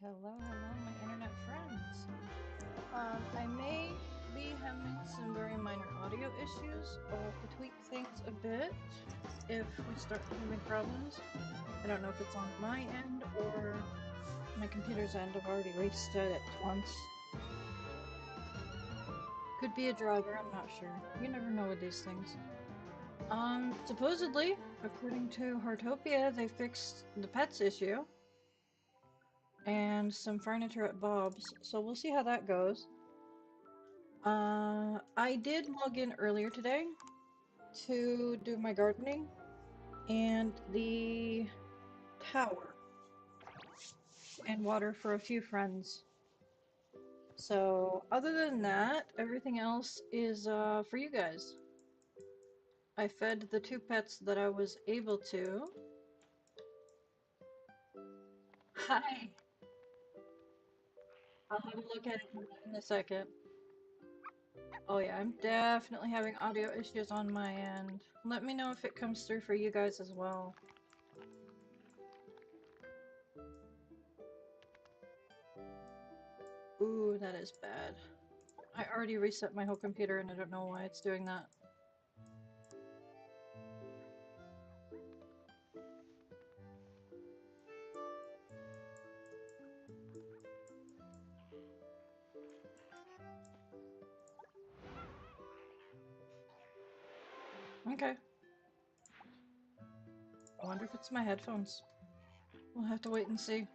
Hello, my internet friends. I may be having some very minor audio issues. I'll have to tweak things a bit if we start having problems. I don't know if it's on my end or my computer's end. I've already restarted it once. Could be a driver, I'm not sure. You never know with these things. Supposedly, according to Heartopia, they fixed the pets issue and some furniture at Bob's, so we'll see how that goes. I did log in earlier today to do my gardening and the tower and water for a few friends. So other than that, everything else is for you guys. I fed the two pets that I was able to. Hi. I'll have a look at it in a second. Oh yeah, I'm definitely having audio issues on my end. Let me know if it comes through for you guys as well. Ooh, that is bad. I already reset my whole computer and I don't know why it's doing that. Okay. I wonder if it's my headphones. We'll have to wait and see.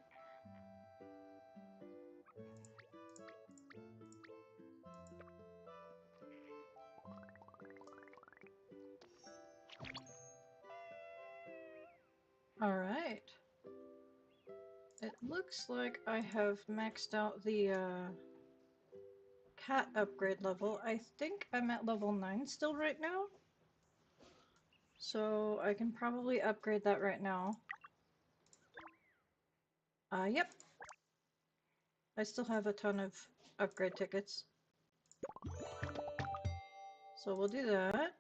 Alright. It looks like I have maxed out the cat upgrade level. I think I'm at level 9 still right now. So I can probably upgrade that right now. Yep. I still have a ton of upgrade tickets. So we'll do that.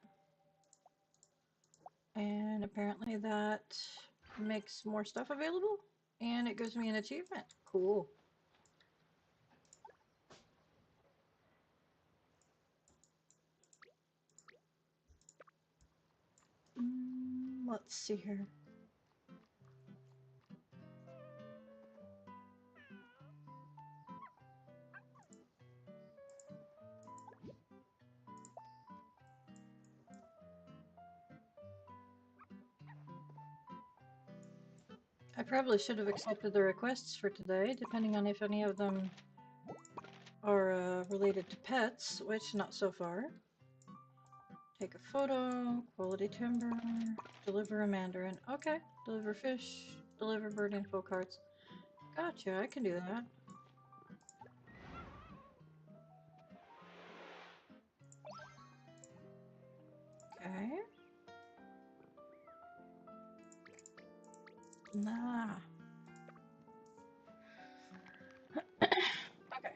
And apparently that makes more stuff available. And it gives me an achievement. Cool. Let's see here. I probably should have accepted the requests for today, depending on if any of them are related to pets, which not so far. Take a photo, quality timber, deliver a mandarin. Okay, deliver fish, deliver bird info cards. Gotcha, I can do that. Okay. Nah. Okay,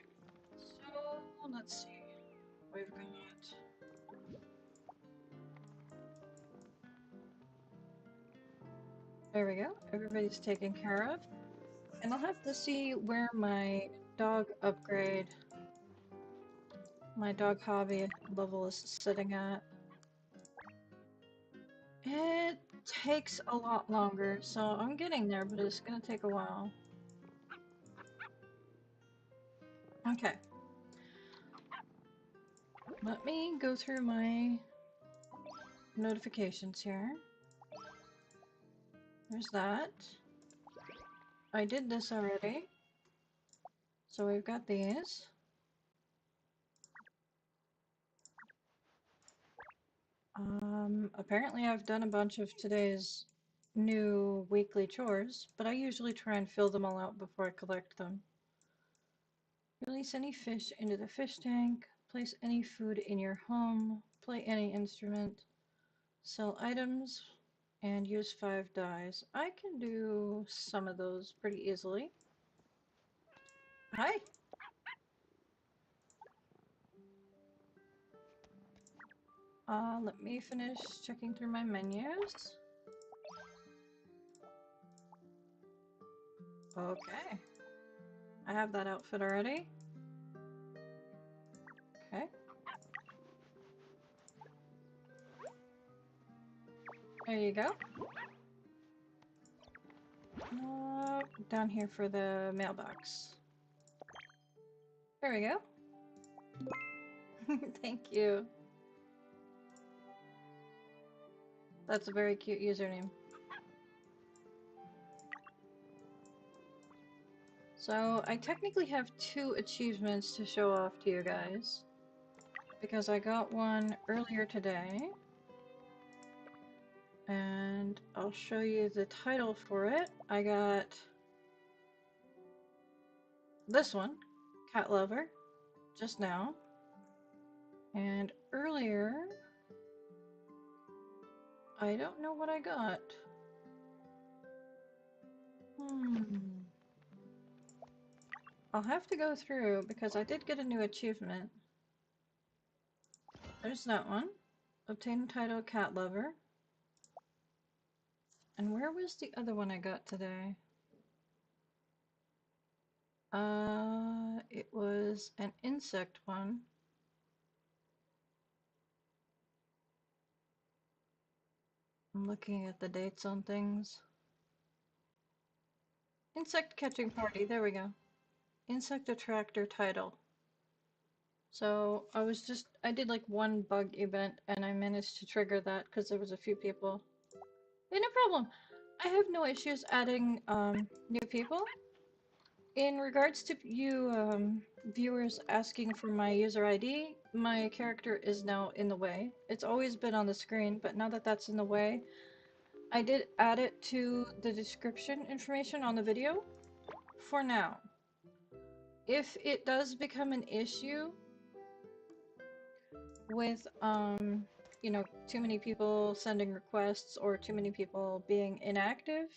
so let's see. We've got. There we go. Everybody's taken care of. And I'll have to see where my dog upgrade, my dog hobby level is sitting at. It takes a lot longer, so I'm getting there, but it's gonna take a while. Okay. Let me go through my notifications here. There's that. I did this already. So we've got these. Apparently I've done a bunch of today's new weekly chores, but I usually try and fill them all out before I collect them. Release any fish into the fish tank. Place any food in your home. Play any instrument. Sell items. And use 5 dies. I can do some of those pretty easily. Hi! Let me finish checking through my menus. Okay. I have that outfit already. Okay. There you go. Down here for the mailbox. There we go. Thank you. That's a very cute username. So, I technically have 2 achievements to show off to you guys. Because I got one earlier today. And I'll show you the title for it. I got this one, Cat Lover, just now. And earlier, I don't know what I got. I'll have to go through because I did get a new achievement. There's that one. Obtain title Cat Lover. And where was the other one I got today? It was an insect one. I'm looking at the dates on things. Insect catching party, there we go. Insect attractor title. So I did like one bug event and I managed to trigger that because there was a few people. Hey, no problem. I have no issues adding new people. In regards to you viewers asking for my user ID, my character is now in the way. It's always been on the screen, but now that that's in the way, I did add it to the description information on the video for now. If it does become an issue with, you know, too many people sending requests or too many people being inactive,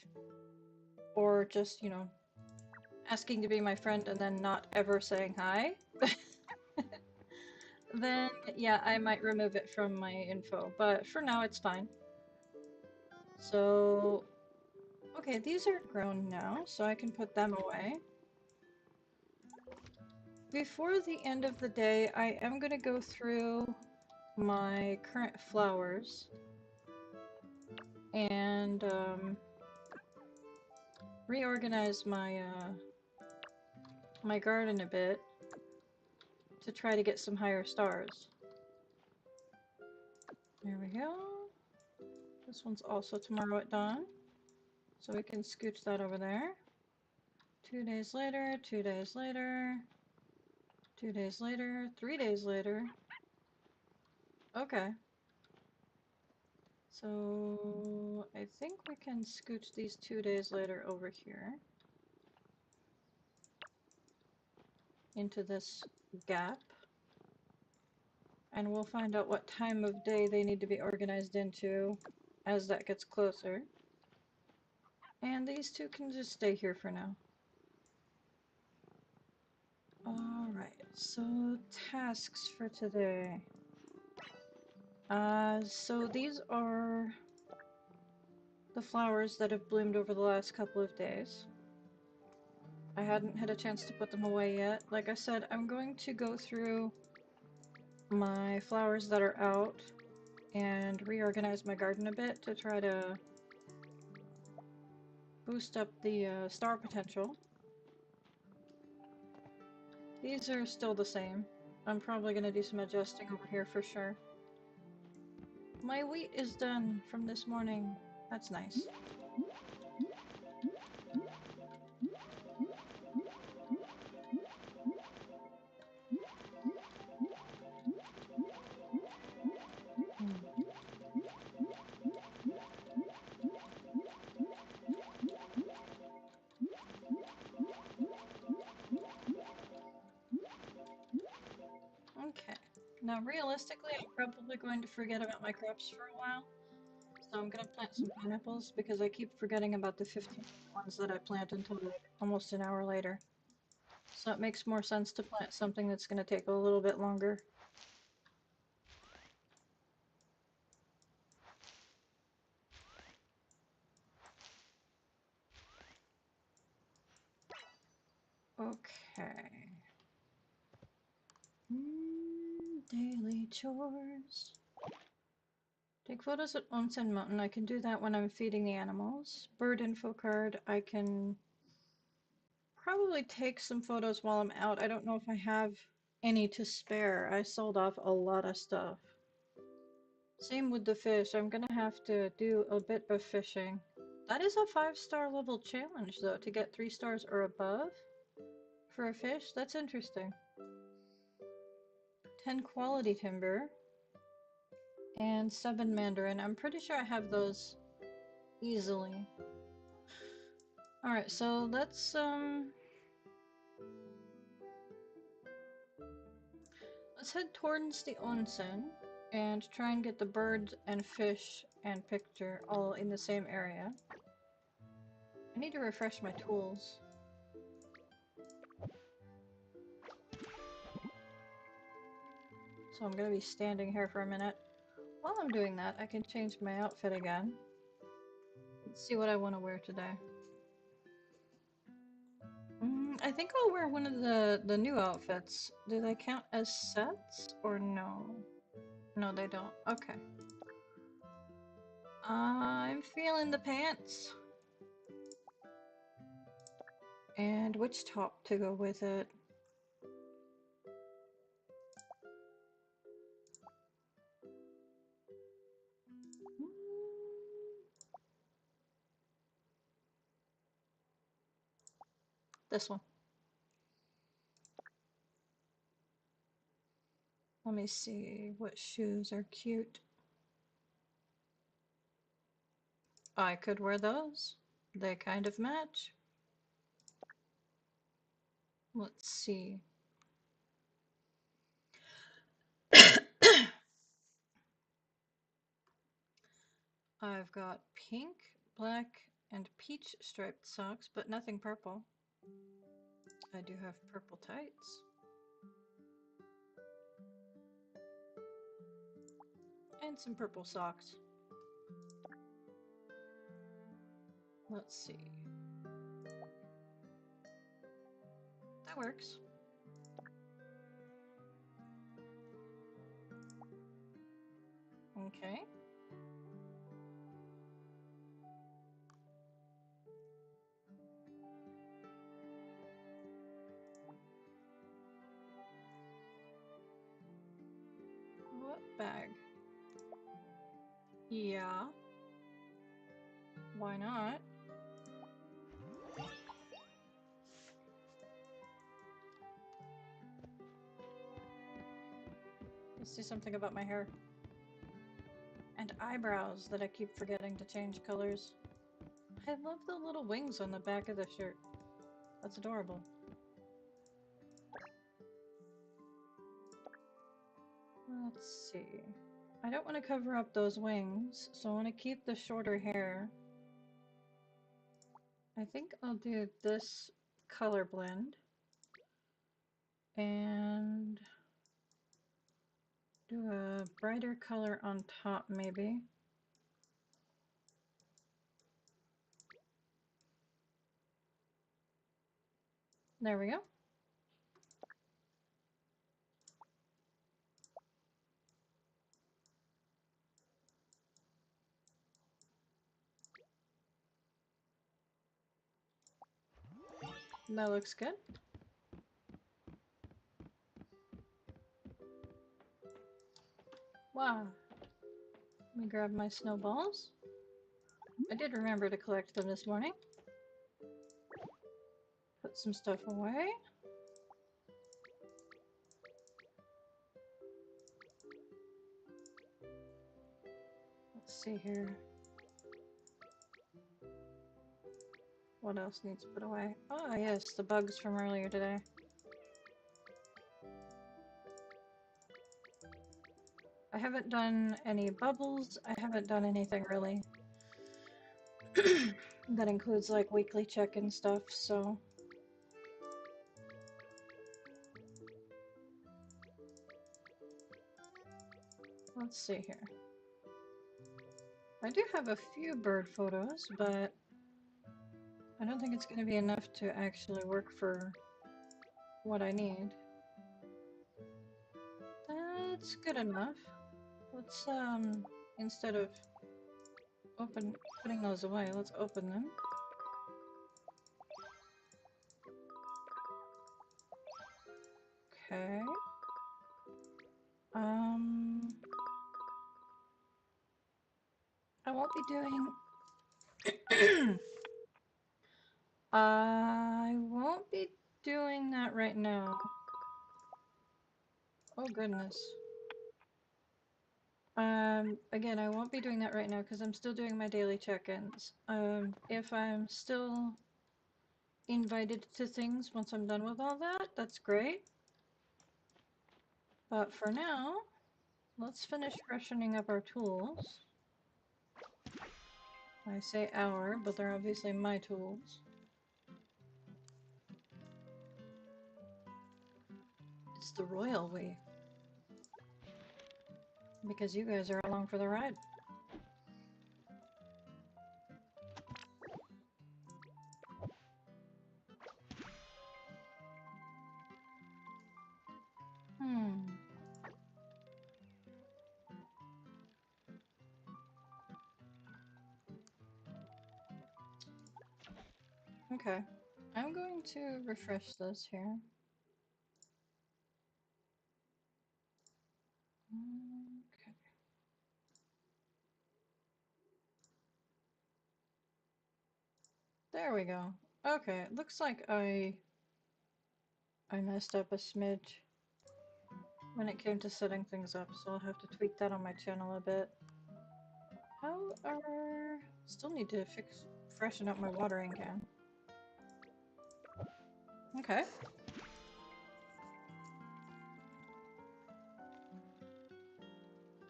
or just, you know, asking to be my friend and then not ever saying hi, then yeah, I might remove it from my info, but for now it's fine. So, okay, these are grown now, so I can put them away. Before the end of the day, I am going to go through my current flowers and reorganize my my garden a bit to try to get some higher stars. There we go. This one's also tomorrow at dawn, so we can scooch that over there. 2 days later, 2 days later, 2 days later, 3 days later. Okay. So I think we can scooch these 2 days later over here into this gap. And we'll find out what time of day they need to be organized into as that gets closer. And these 2 can just stay here for now. Alright, so tasks for today. So these are the flowers that have bloomed over the last couple of days. I hadn't had a chance to put them away yet. Like I said, I'm going to go through my flowers that are out and reorganize my garden a bit to try to boost up the star potential. These are still the same. I'm probably going to do some adjusting over here for sure. My wheat is done from this morning. That's nice. Okay. Now, realistically, I'm probably going to forget about my crops for a while. So I'm going to plant some pineapples because I keep forgetting about the 15 ones that I plant until almost an hour later. So it makes more sense to plant something that's going to take a little bit longer. Okay. Daily chores. Take photos at Onsen Mountain. I can do that when I'm feeding the animals. Bird info card. I can probably take some photos while I'm out. I don't know if I have any to spare. I sold off a lot of stuff. Same with the fish. I'm gonna have to do a bit of fishing. That is a 5-star level challenge, though, to get 3 stars or above for a fish. That's interesting. 10 quality timber and 7 mandarin. I'm pretty sure I have those easily. Alright, so let's head towards the onsen and try and get the birds and fish and picture all in the same area. I need to refresh my tools. So I'm gonna be standing here for a minute. While I'm doing that, I can change my outfit again. Let's see what I want to wear today. I think I'll wear one of the new outfits. Do they count as sets or no? No, they don't. Okay. I'm feeling the pants. And which top to go with it? This one. Let me see what shoes are cute. I could wear those. They kind of match. Let's see. I've got pink, black, and peach striped socks, but nothing purple. I do have purple tights. And some purple socks. Let's see. That works. Okay. What bag? Yeah. Why not? Let's do something about my hair. And eyebrows that I keep forgetting to change colors. I love the little wings on the back of the shirt. That's adorable. Let's see. I don't want to cover up those wings, so I want to keep the shorter hair. I think I'll do this color blend. And do a brighter color on top, maybe. There we go. That looks good. Wow. Let me grab my snowballs. I did remember to collect them this morning. Put some stuff away. Let's see here. What else needs put away? Oh yes, the bugs from earlier today. I haven't done any bubbles. I haven't done anything really. That includes like weekly check-in stuff, so. Let's see here. I do have a few bird photos, but I don't think it's going to be enough to actually work for what I need. That's good enough. Let's, instead of putting those away, let's open them. Okay. I won't be doing... I won't be doing that right now. Oh goodness. Again, I won't be doing that right now because I'm still doing my daily check-ins. If I'm still invited to things once I'm done with all that, that's great. But for now, let's finish freshening up our tools. I say our, but they're obviously my tools. It's the royal way. Because you guys are along for the ride. Okay. I'm going to refresh this here. Okay. There we go. Okay, it looks like I messed up a smidge when it came to setting things up, so I'll have to tweak that on my channel a bit. Still need to freshen up my watering can. Okay.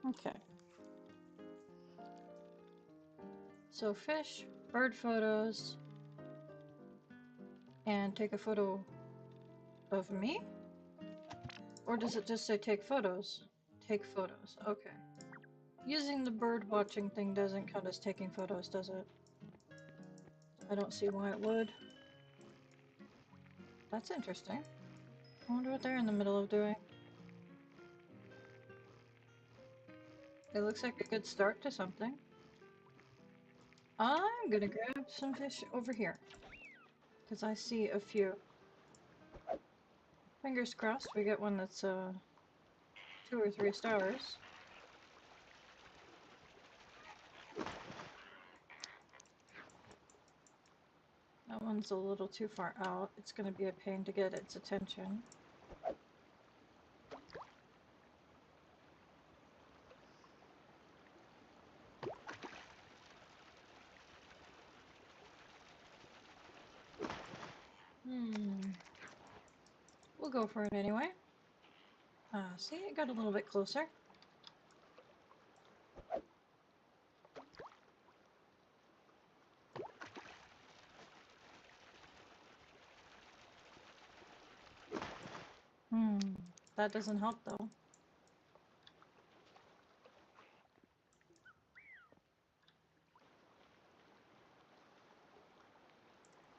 Okay. So fish, bird photos, and take a photo of me? Or does it just say take photos? Take photos, okay. Using the bird watching thing doesn't count as taking photos, does it? I don't see why it would. That's interesting. I wonder what they're in the middle of doing. It looks like a good start to something. I'm gonna grab some fish over here. Because I see a few. Fingers crossed we get one that's 2 or 3 stars. That one's a little too far out. It's gonna be a pain to get its attention. We'll go for it anyway. See, it got a little bit closer. That doesn't help though.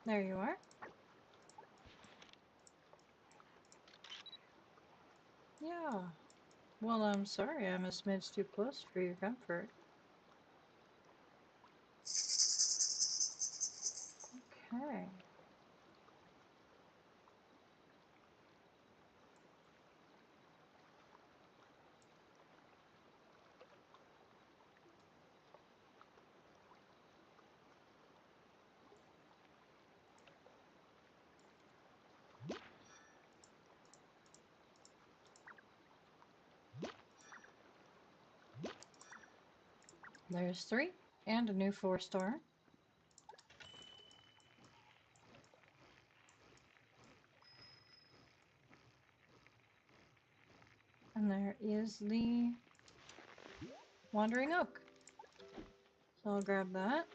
There you are. Yeah. Well, I'm sorry I'm a smidge too close for your comfort. Okay. There's 3 and a new 4-star. And there is the Wandering Oak. So I'll grab that.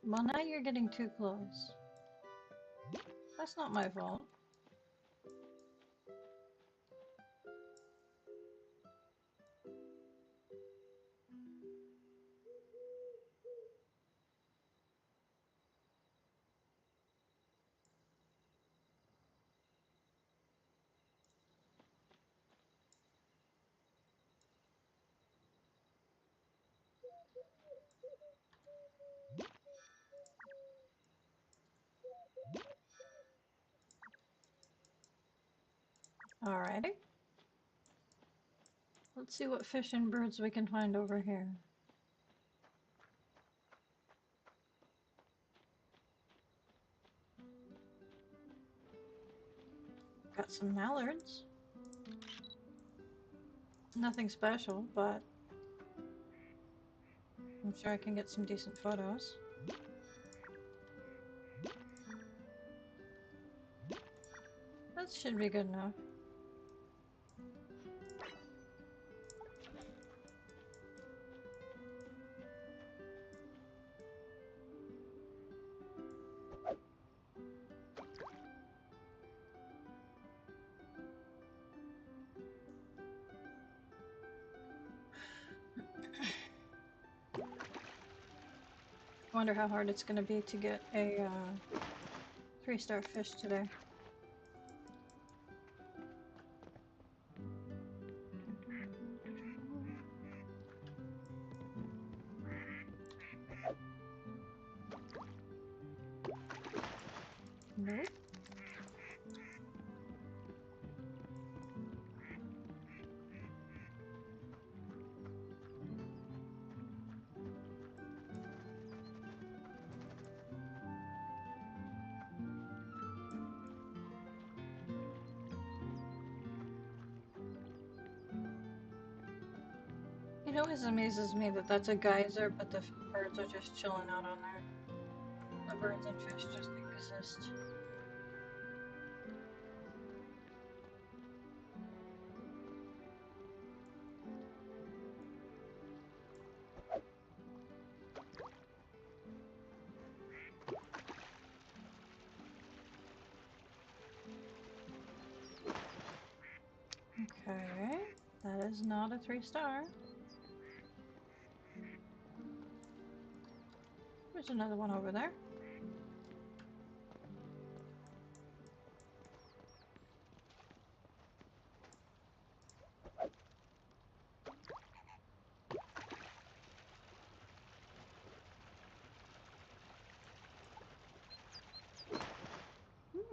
Well, now you're getting too close. That's not my fault. Alrighty. Let's see what fish and birds we can find over here. Got some mallards. Nothing special, but I'm sure I can get some decent photos. That should be good enough. I wonder how hard it's going to be to get a 3-star fish today. Nope. It always amazes me that that's a geyser, but the birds are just chilling out on there. The birds and fish just exist. Okay, that is not a 3-star. There's another one over there.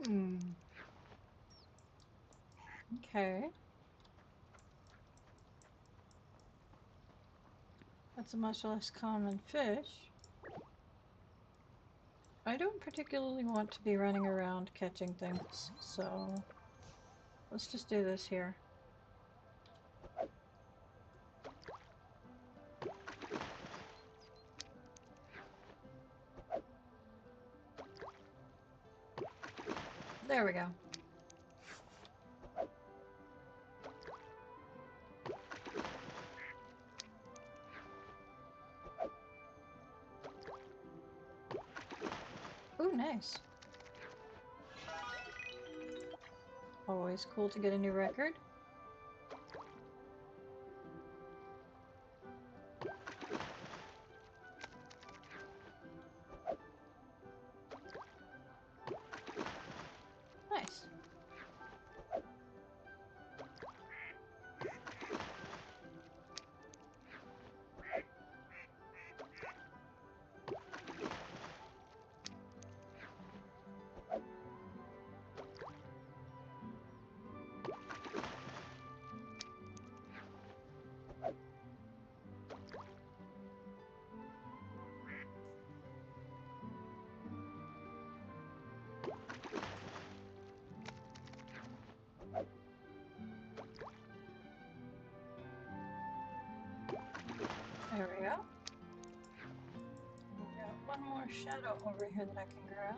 Hmm. Okay. That's a much less common fish. I don't particularly want to be running around catching things, so let's just do this here. There we go. Ooh, nice. Always cool to get a new record. Nice. There we go. We've got one more shadow over here that I can grab.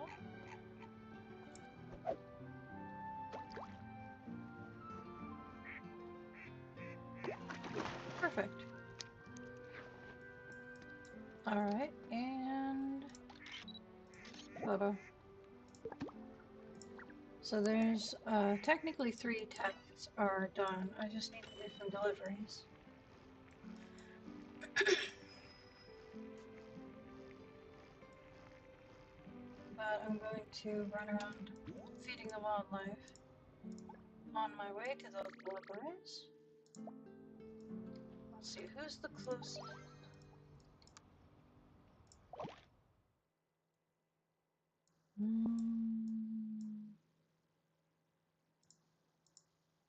Perfect. Alright, and photo. So there's technically 3 tasks are done. I just need to do some deliveries. But I'm going to run around feeding the wildlife on my way to those deliveries. Let's see, who's the closest?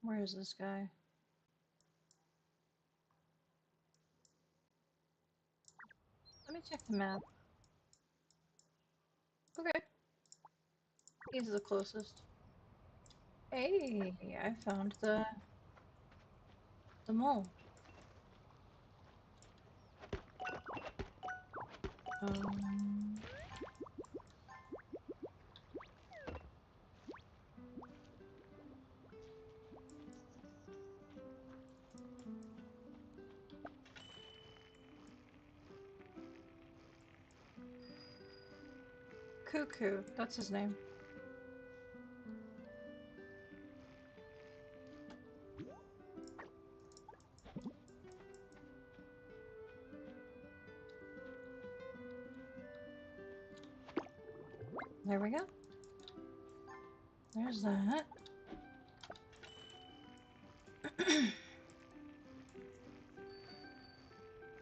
Where is this guy? Let me check the map. Okay. He's the closest. Hey, I found the mole. Um, Cuckoo, that's his name. There we go. There's that.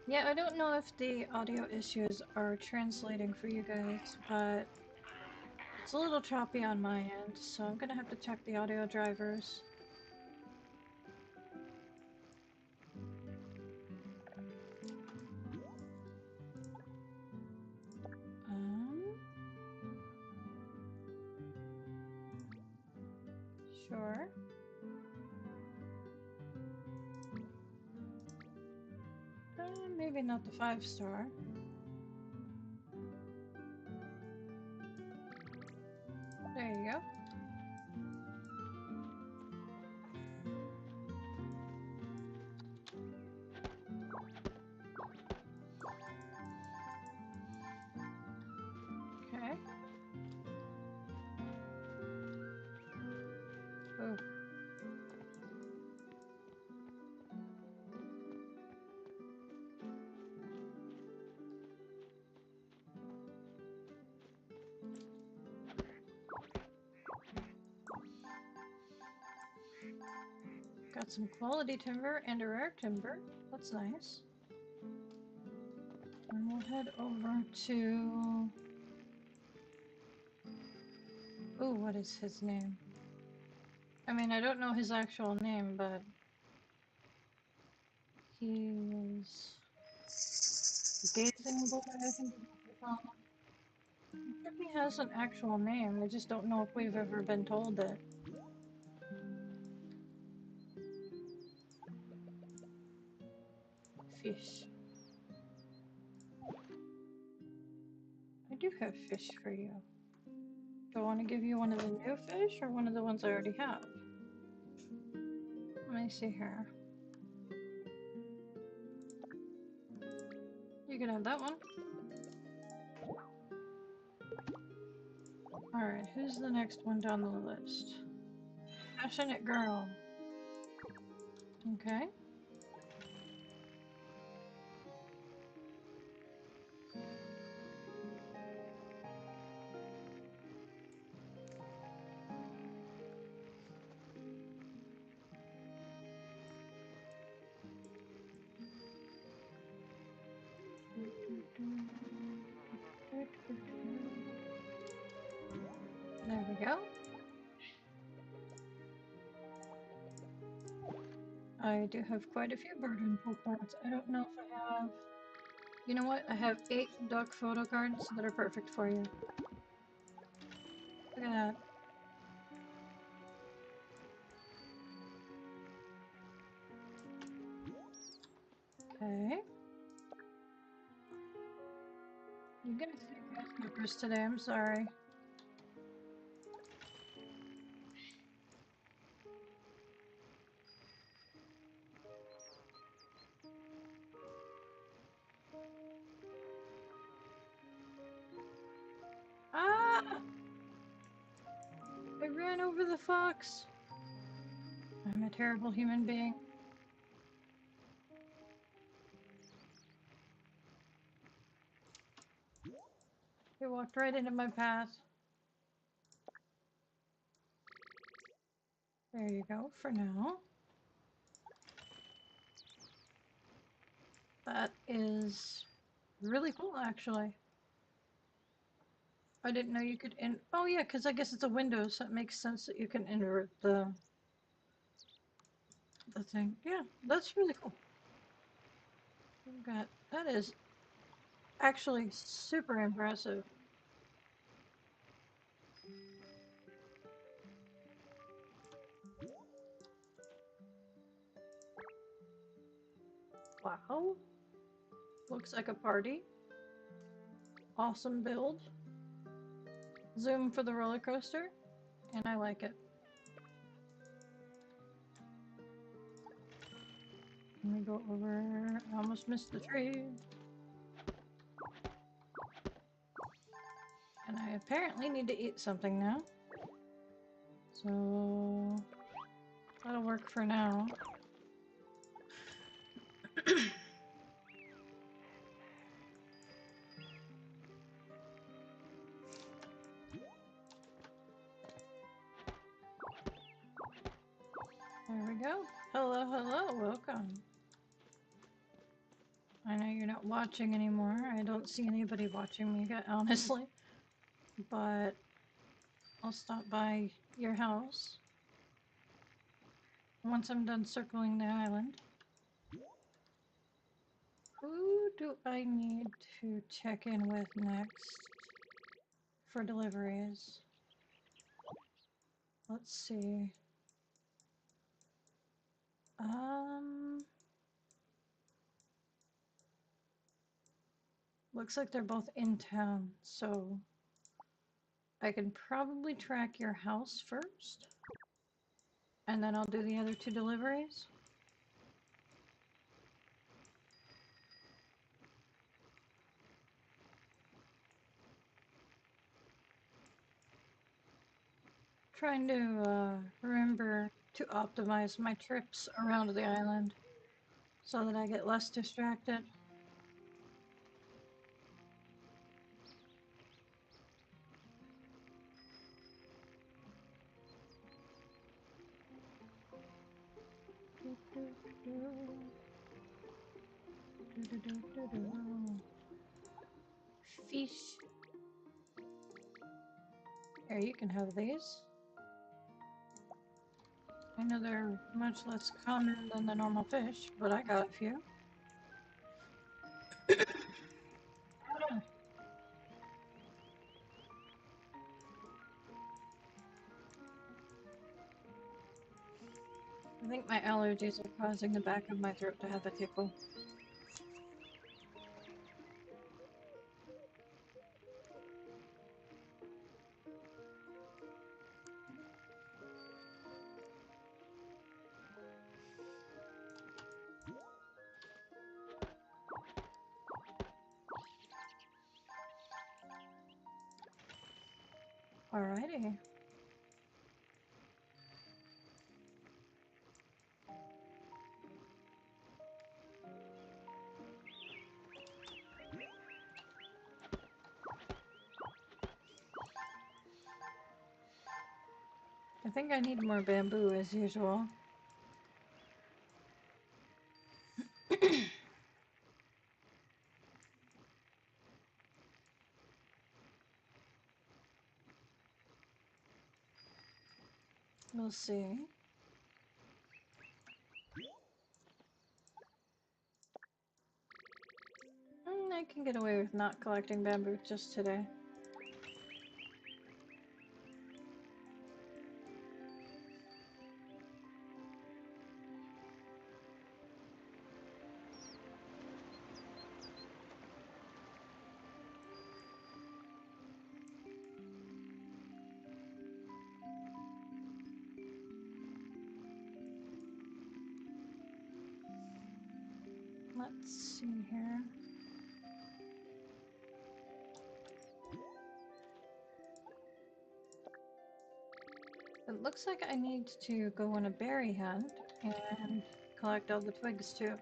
Yeah, I don't know if the audio issues are translating for you guys, but it's a little choppy on my end, so I'm gonna have to check the audio drivers. Sure. Maybe not the 5-star. There you go. Okay. Ooh. Got some quality timber and a rare timber. That's nice. And we'll head over to... Ooh, what is his name? I mean, I don't know his actual name, but... He was... Gazing Boy, I think is what they call him. I'm sure he has an actual name, I just don't know if we've ever been told it. Fish. I do have fish for you. Do I want to give you one of the new fish or one of the ones I already have? Let me see here. You can have that one. Alright, who's the next one down the list? Passionate girl. Okay. There we go. I do have quite a few bird info cards. I don't know if I have... You know what? I have 8 duck photo cards that are perfect for you. Look at that. Okay. You're gonna see grasshoppers today, I'm sorry. Ah! ran over the fox. I'm a terrible human being. He walked right into my path. There you go, for now. That is really cool, actually. I didn't know you could oh yeah, because I guess it's a window, so it makes sense that you can invert the thing. Yeah, that's really cool. We've got, that is actually super impressive. Wow. Looks like a party. Awesome build. Zoom for the roller coaster, and I like it. Let me go over. I almost missed the tree. And I apparently need to eat something now. So that'll work for now. There we go. Hello, hello, welcome. I know you're not watching anymore. I don't see anybody watching me, honestly. But I'll stop by your house once I'm done circling the island. Who do I need to check in with next for deliveries? Let's see. Looks like they're both in town, so I can probably track your house first, and then I'll do the other two deliveries. Trying to remember to optimize my trips around the island so that I get less distracted. Fish. Here, you can have these. I know they're much less common than the normal fish, but I got a few. I think my allergies are causing the back of my throat to have a tickle. Alrighty. I think I need more bamboo as usual. We'll see. I can get away with not collecting bamboo just today. Let's see here. It looks like I need to go on a berry hunt and collect all the twigs too.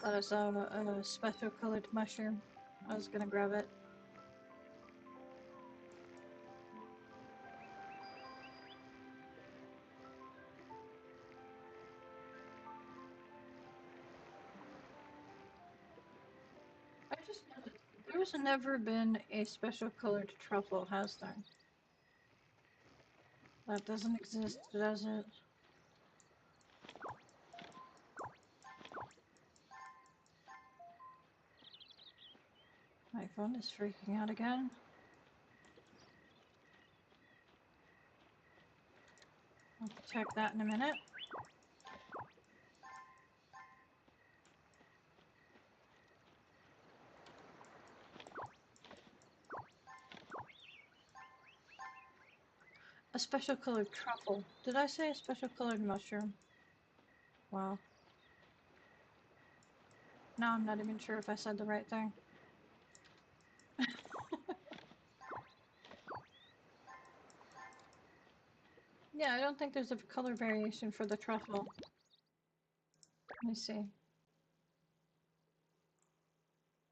Thought I saw a special colored mushroom. I was gonna grab it. I just noticed there's never been a special colored truffle, has there? That doesn't exist, does it? My phone is freaking out again. I'll check that in a minute. A special colored truffle. Did I say a special colored mushroom? Wow. Now I'm not even sure if I said the right thing. Yeah, I don't think there's a color variation for the truffle. Let me see.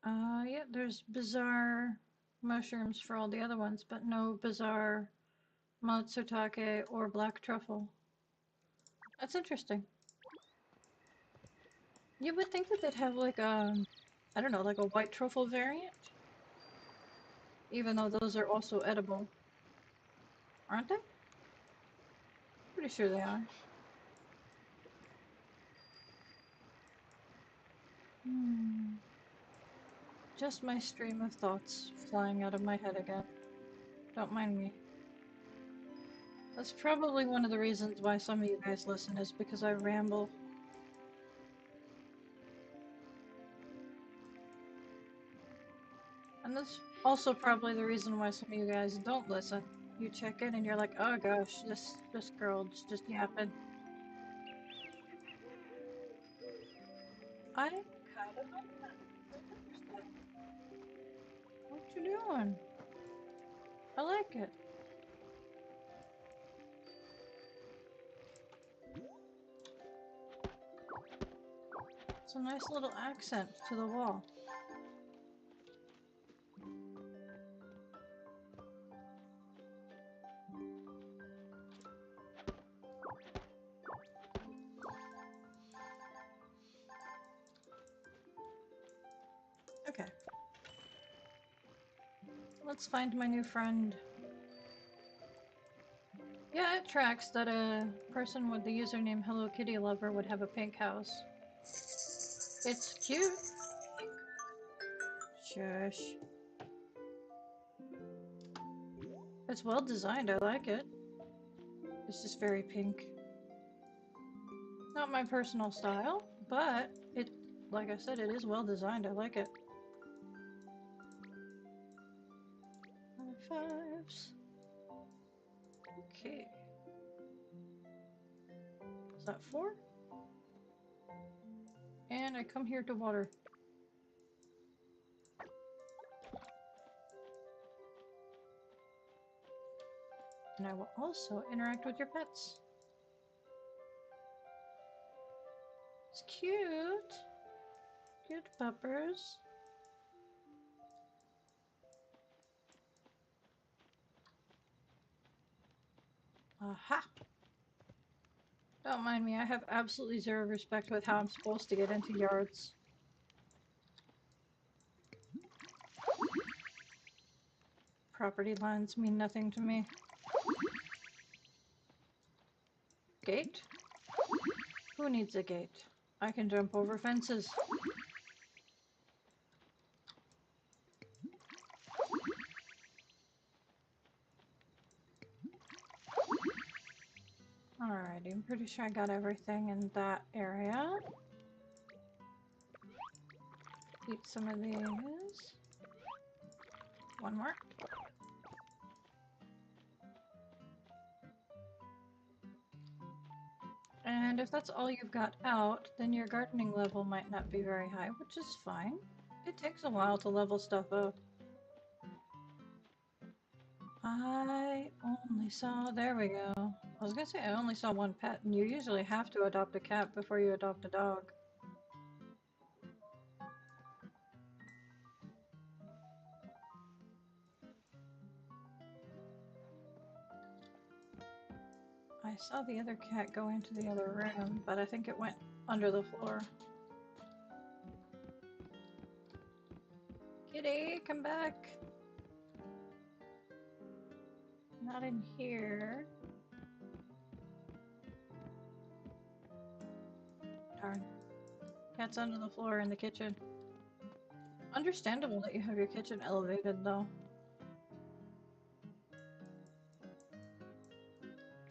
Yeah, there's bizarre mushrooms for all the other ones, but no bizarre matsutake or black truffle. That's interesting. You would think that they'd have like I don't know, like a white truffle variant? Even though those are also edible. Aren't they? Pretty sure they are. Hmm. Just my stream of thoughts flying out of my head again. Don't mind me. That's probably one of the reasons why some of you guys listen, is because I ramble. And that's also probably the reason why some of you guys don't listen. You check in and you're like, oh gosh, this girl's just yapping. I kind of like that. That's interesting. What you doing? I like it. It's a nice little accent to the wall. Okay. Let's find my new friend. Yeah, it tracks that a person with the username Hello Kitty Lover would have a pink house. It's cute. Shush. It's well designed, I like it. It's just very pink. Not my personal style, but it, like I said, it is well designed, I like it. High fives. Okay. Is that 4? And I come here to water. And I will also interact with your pets. It's cute. Cute puppers. Aha! Don't mind me, I have absolutely zero respect with how I'm supposed to get into yards. Property lines mean nothing to me. Gate? Who needs a gate? I can jump over fences. Alrighty, I'm pretty sure I got everything in that area. Eat some of these. One more. And if that's all you've got out, then your gardening level might not be very high, which is fine. It takes a while to level stuff up. I only saw, there we go. I was gonna say I only saw one pet, and you usually have to adopt a cat before you adopt a dog. I saw the other cat go into the other room, but I think it went under the floor. Kitty, come back! Not in here. Darn. Cat's under the floor in the kitchen. Understandable that you have your kitchen elevated, though.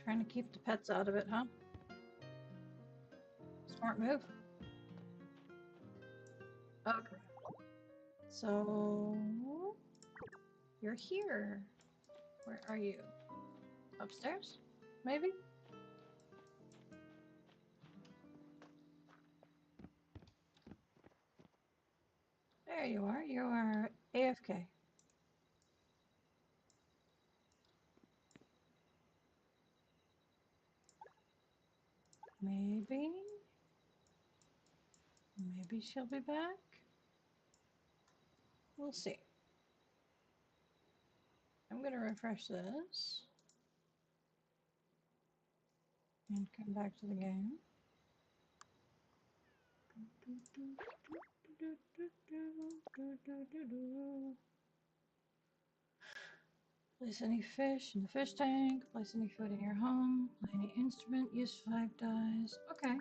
Trying to keep the pets out of it, huh? Smart move. Okay. So... you're here. Where are you? Upstairs? Maybe? There you are. You are AFK. Maybe? Maybe she'll be back? We'll see. I'm gonna refresh this. And come back to the game. Place any fish in the fish tank. Place any food in your home. Play any instrument. Use 5 dice. Okay.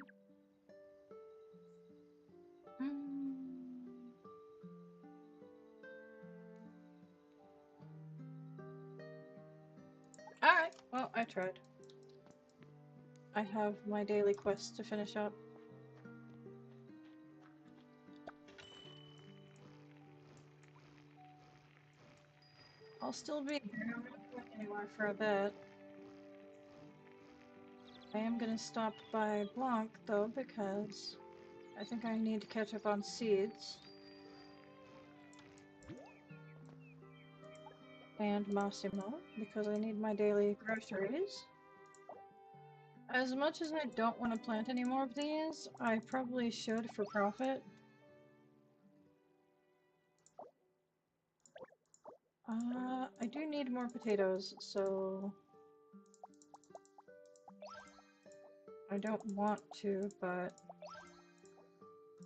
Alright. Well, I tried. I have my daily quest to finish up. I'll still be here. I'm not going anywhere for a bit. I am gonna stop by Blanc, though, because I think I need to catch up on seeds. And Massimo, because I need my daily groceries. As much as I don't want to plant any more of these, I probably should for profit. I do need more potatoes, so... I don't want to, but...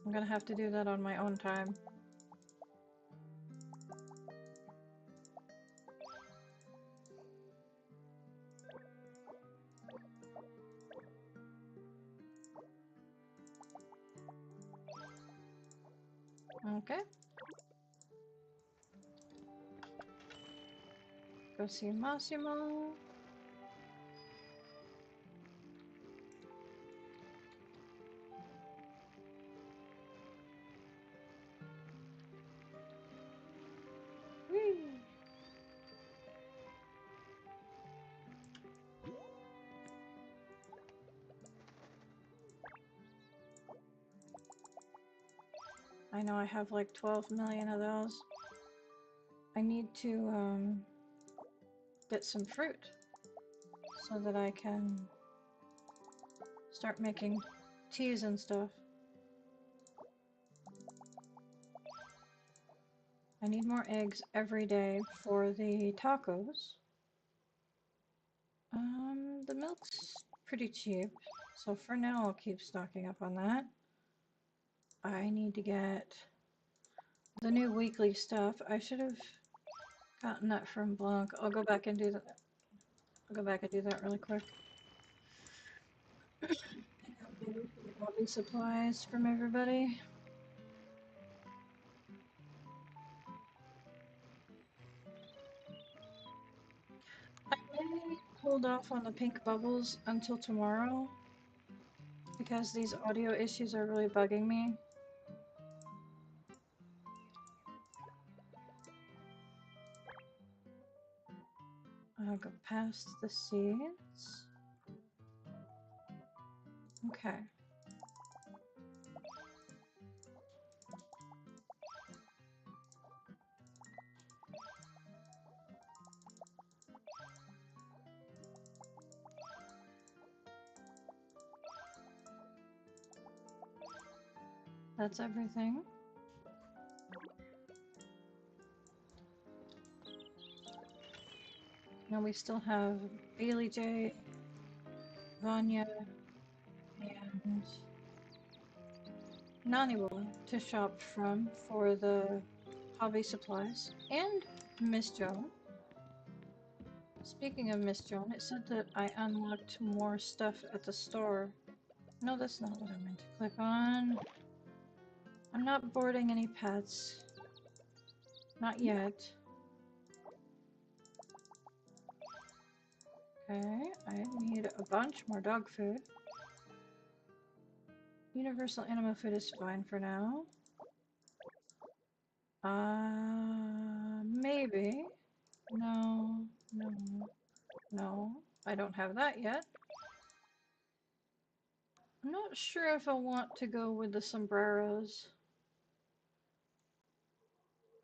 I'm gonna have to do that on my own time. Okay. Go see Massimo. Whee! I know I have like 12 million of those. I need to get some fruit so that I can start making teas and stuff. I need more eggs every day for the tacos. The milk's pretty cheap, so for now I'll keep stocking up on that. I need to get the new weekly stuff. I should have gotten that from Blanc. I'll go back and do that. I'll go back and do that really quick. All these supplies from everybody. I may hold off on the pink bubbles until tomorrow because these audio issues are really bugging me. I'll go past the seeds. Okay. That's everything. Now we still have Bailey J, Vanya, and Naniwa to shop from for the hobby supplies, and Miss Joan. Speaking of Miss Joan, it said that I unlocked more stuff at the store. No, that's not what I meant to click on. I'm not boarding any pets. Not yet. Okay, I need a bunch more dog food. Universal animal food is fine for now. Maybe. No, no, no. I don't have that yet. I'm not sure if I want to go with the sombreros.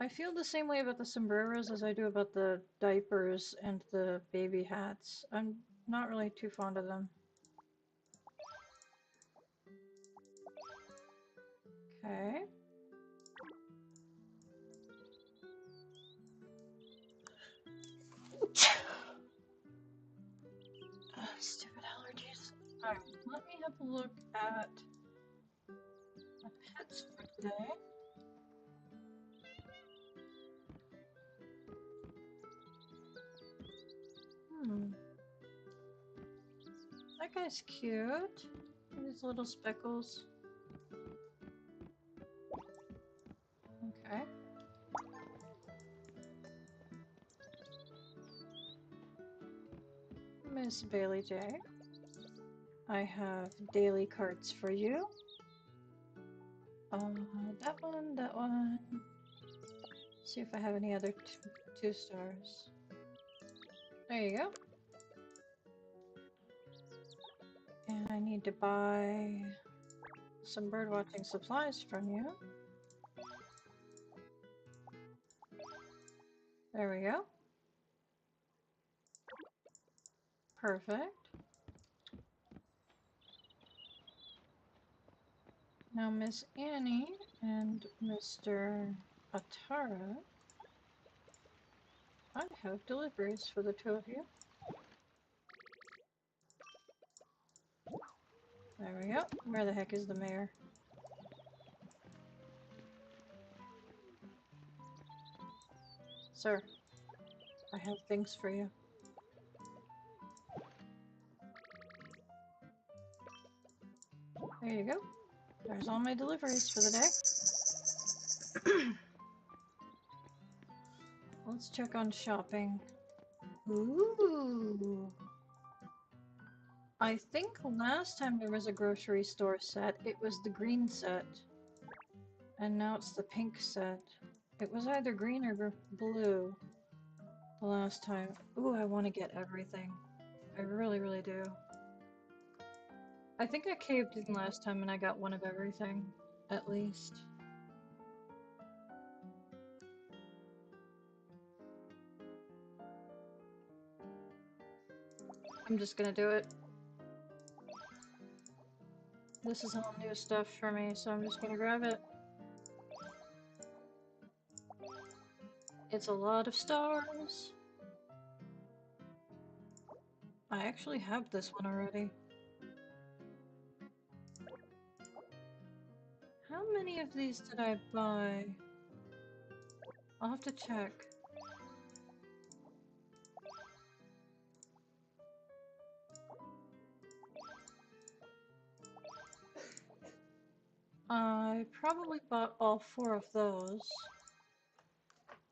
I feel the same way about the sombreros as I do about the diapers and the baby hats. I'm not really too fond of them. Okay. Stupid allergies. Alright, let me have a look at my pets for today. That guy's cute. These little speckles. Okay. Miss Bailey J. I have daily carts for you. That one, that one. See if I have any other two stars. There you go. And I need to buy some bird watching supplies from you. There we go. Perfect. Now Miss Annie and Mr. Atara, I have deliveries for the two of you. There we go. Where the heck is the mayor? Sir, I have things for you. There you go. There's all my deliveries for the day. Let's check on shopping. Ooh. I think last time there was a grocery store set, it was the green set. And now it's the pink set. It was either green or blue the last time. Ooh, I want to get everything. I really, really do. I think I caved in last time and I got one of everything, at least. I'm just gonna do it. This is all new stuff for me, so I'm just gonna grab it. It's a lot of stars. I actually have this one already. How many of these did I buy? I'll have to check. I probably bought all 4 of those.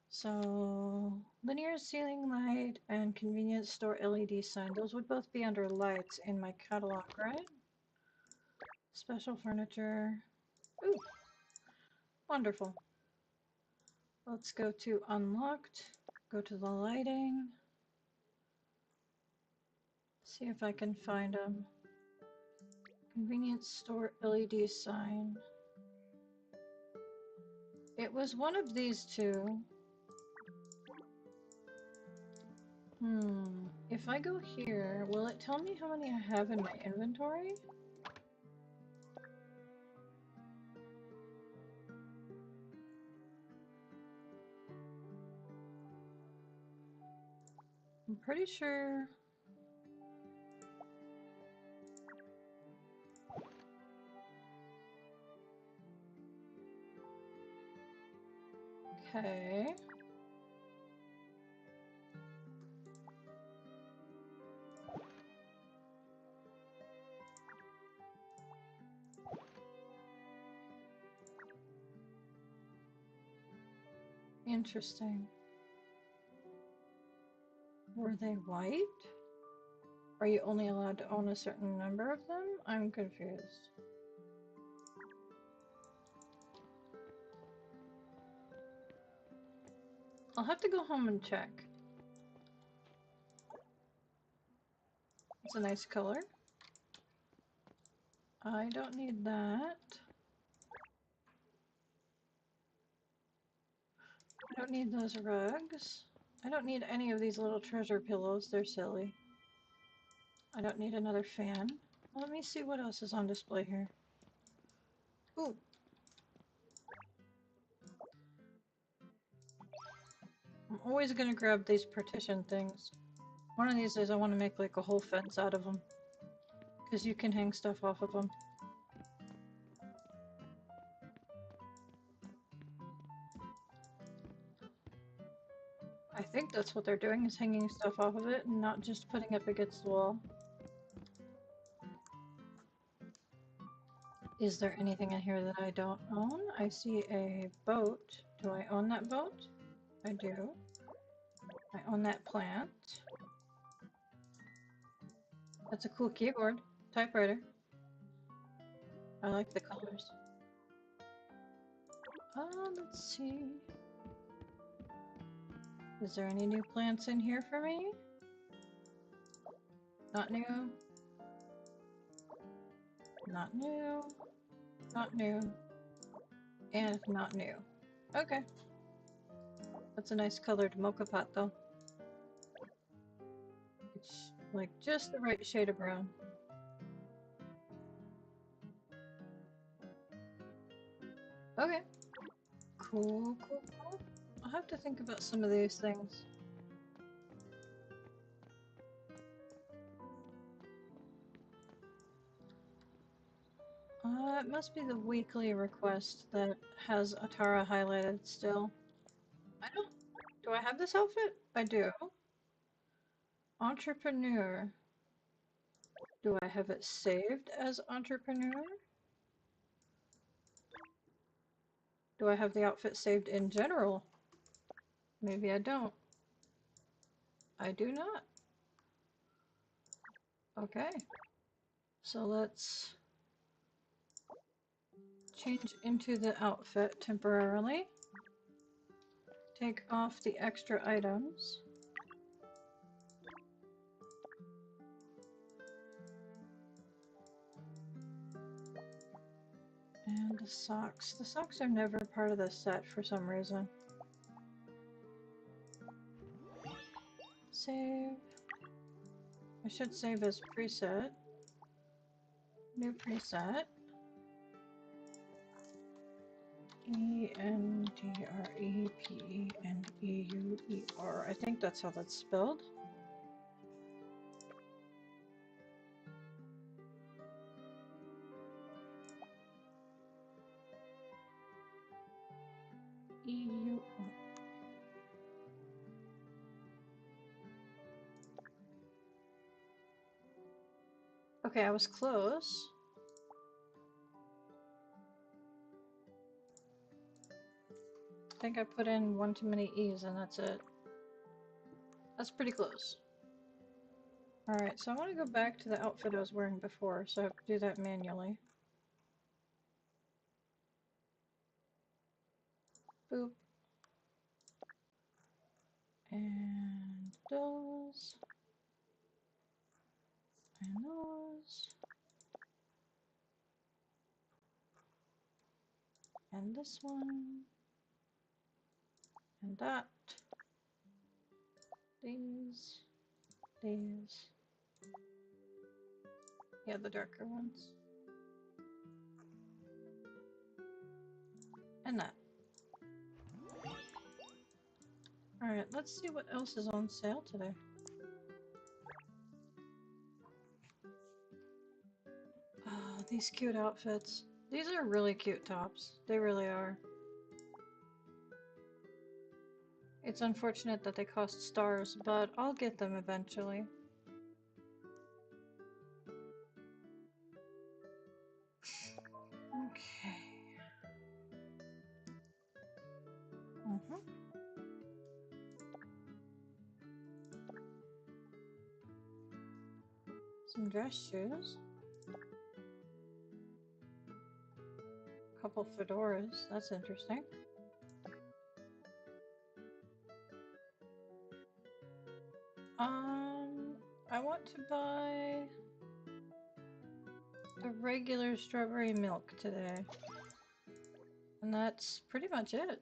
So, linear ceiling light and convenience store LED sign. Those would both be under lights in my catalog, right? Special furniture. Ooh, wonderful. Let's go to unlocked. Go to the lighting. See if I can find them. Convenience store LED sign. It was one of these two. If I go here, will it tell me how many I have in my inventory? I'm pretty sure... Okay. Interesting. Were they white? Are you only allowed to own a certain number of them? I'm confused. I'll have to go home and check. It's a nice color. I don't need that. I don't need those rugs. I don't need any of these little treasure pillows. They're silly. I don't need another fan. Let me see what else is on display here. Ooh. I'm always gonna grab these partition things. One of these days I want to make like a whole fence out of them. Because you can hang stuff off of them. I think that's what they're doing, is hanging stuff off of it and not just putting it against the wall. Is there anything in here that I don't own? I see a boat. Do I own that boat? I do. I own that plant. That's a cool keyboard. Typewriter. I like the colors. Let's see. Is there any new plants in here for me? Not new. Not new. Not new. And not new. Okay. That's a nice colored mocha pot though. It's like just the right shade of brown. Okay. Cool, cool, cool. I'll have to think about some of these things. It must be the weekly request that has Atara highlighted still. I don't... Do I have this outfit? I do. Entrepreneur. Do I have it saved as entrepreneur? Do I have the outfit saved in general? Maybe I don't. I do not. Okay. So let's change into the outfit temporarily. Take off the extra items. And the socks. The socks are never part of the set for some reason. Save. I should save as preset. New preset. ENDREPENEUER. I think that's how that's spelled. EU. Okay, I was close. I think I put in one too many E's and that's it. That's pretty close. Alright, so I want to go back to the outfit I was wearing before, so I have to do that manually. Boop. And those. And those. And this one. And that. These. These. Yeah, the darker ones. And that. Alright, let's see what else is on sale today. these cute outfits. These are really cute tops. They really are. It's unfortunate that they cost stars, but I'll get them eventually. Okay. Some dress shoes. A couple fedoras. That's interesting. I want to buy the regular strawberry milk today. And that's pretty much it.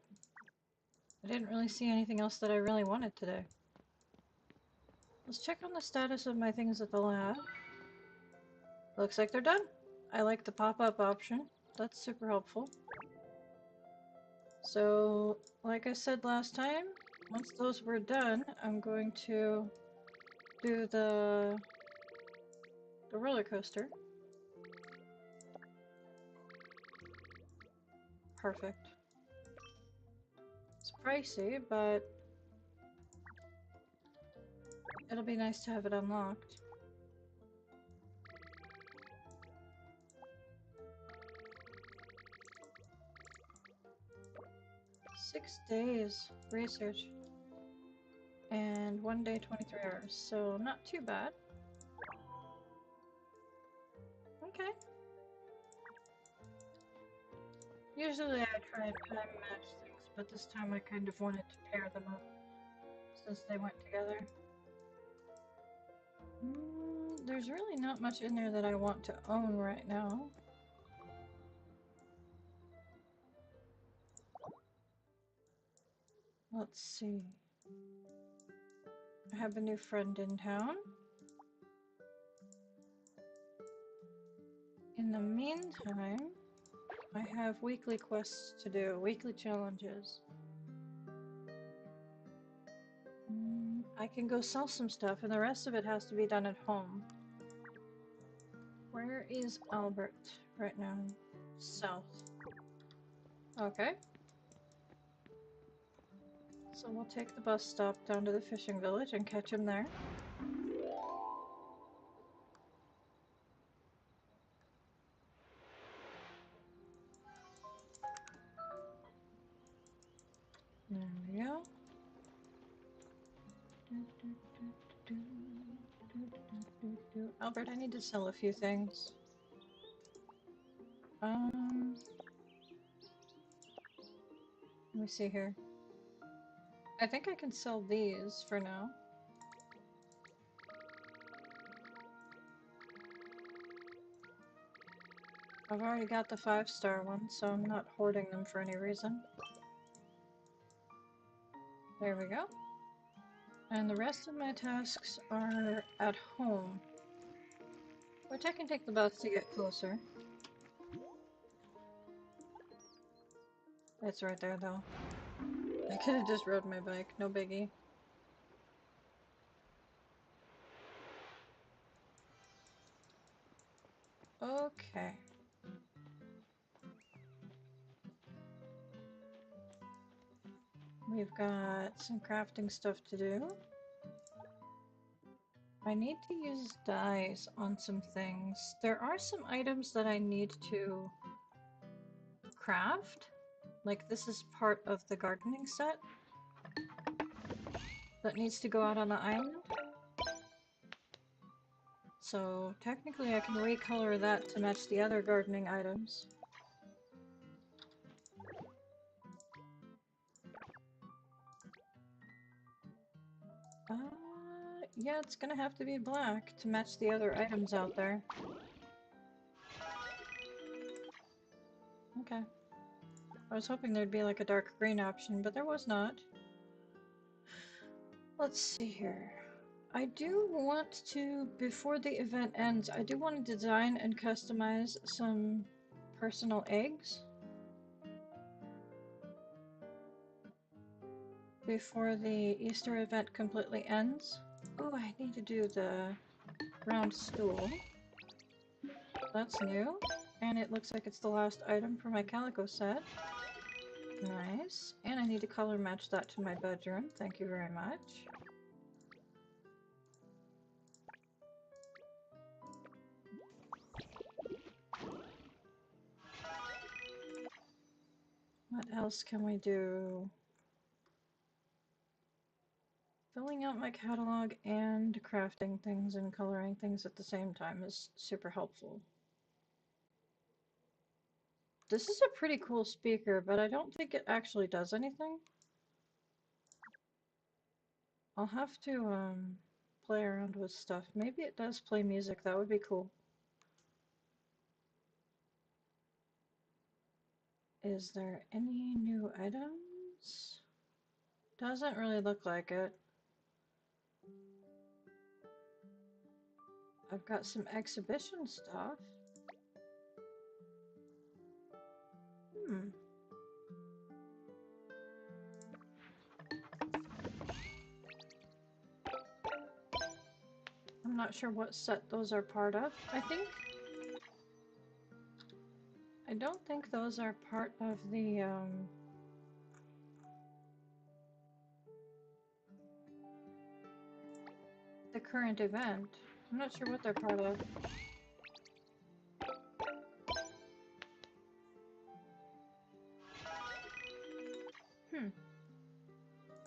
I didn't really see anything else that I really wanted today. Let's check on the status of my things at the lab. Looks like they're done. I like the pop-up option. That's super helpful. So, like I said last time, once those were done, I'm going to do the roller coaster. Perfect. It's pricey, but it'll be nice to have it unlocked. Six days research. And 1 day, 23 hours. So not too bad. Okay. Usually I try and time match things, but this time I kind of wanted to pair them up since they went together. There's really not much in there that I want to own right now. Let's see. I have a new friend in town. In the meantime, I have weekly quests to do, weekly challenges. I can go sell some stuff, and the rest of it has to be done at home. Where is Albert right now? South. Okay. So we'll take the bus stop down to the fishing village and catch him there. There we go. Albert, I need to sell a few things. Let me see here. I think I can sell these for now. I've already got the 5-star one, so I'm not hoarding them for any reason. There we go. And the rest of my tasks are at home, which I can take the bus to get closer. It's right there, though. I could have just rode my bike, no biggie. Okay. We've got some crafting stuff to do. I need to use dyes on some things. There are some items that I need to craft. Like this is part of the gardening set that needs to go out on the island. So technically I can recolor that to match the other gardening items. Yeah, it's gonna have to be black to match the other items out there. Okay. I was hoping there'd be like a dark green option, but there was not. Let's see here. I do want to, before the event ends, I do want to design and customize some personal eggs. Before the Easter event completely ends. Oh, I need to do the round stool. That's new. And it looks like it's the last item for my calico set. Nice. And I need to color match that to my bedroom. Thank you very much. What else can we do? Filling out my catalog and crafting things and coloring things at the same time is super helpful. This is a pretty cool speaker, but I don't think it actually does anything. I'll have to play around with stuff. Maybe it does play music. That would be cool. Is there any new items? Doesn't really look like it. I've got some exhibition stuff. Hmm. I'm not sure what set those are part of. I don't think those are part of the current event. I'm not sure what they're part of.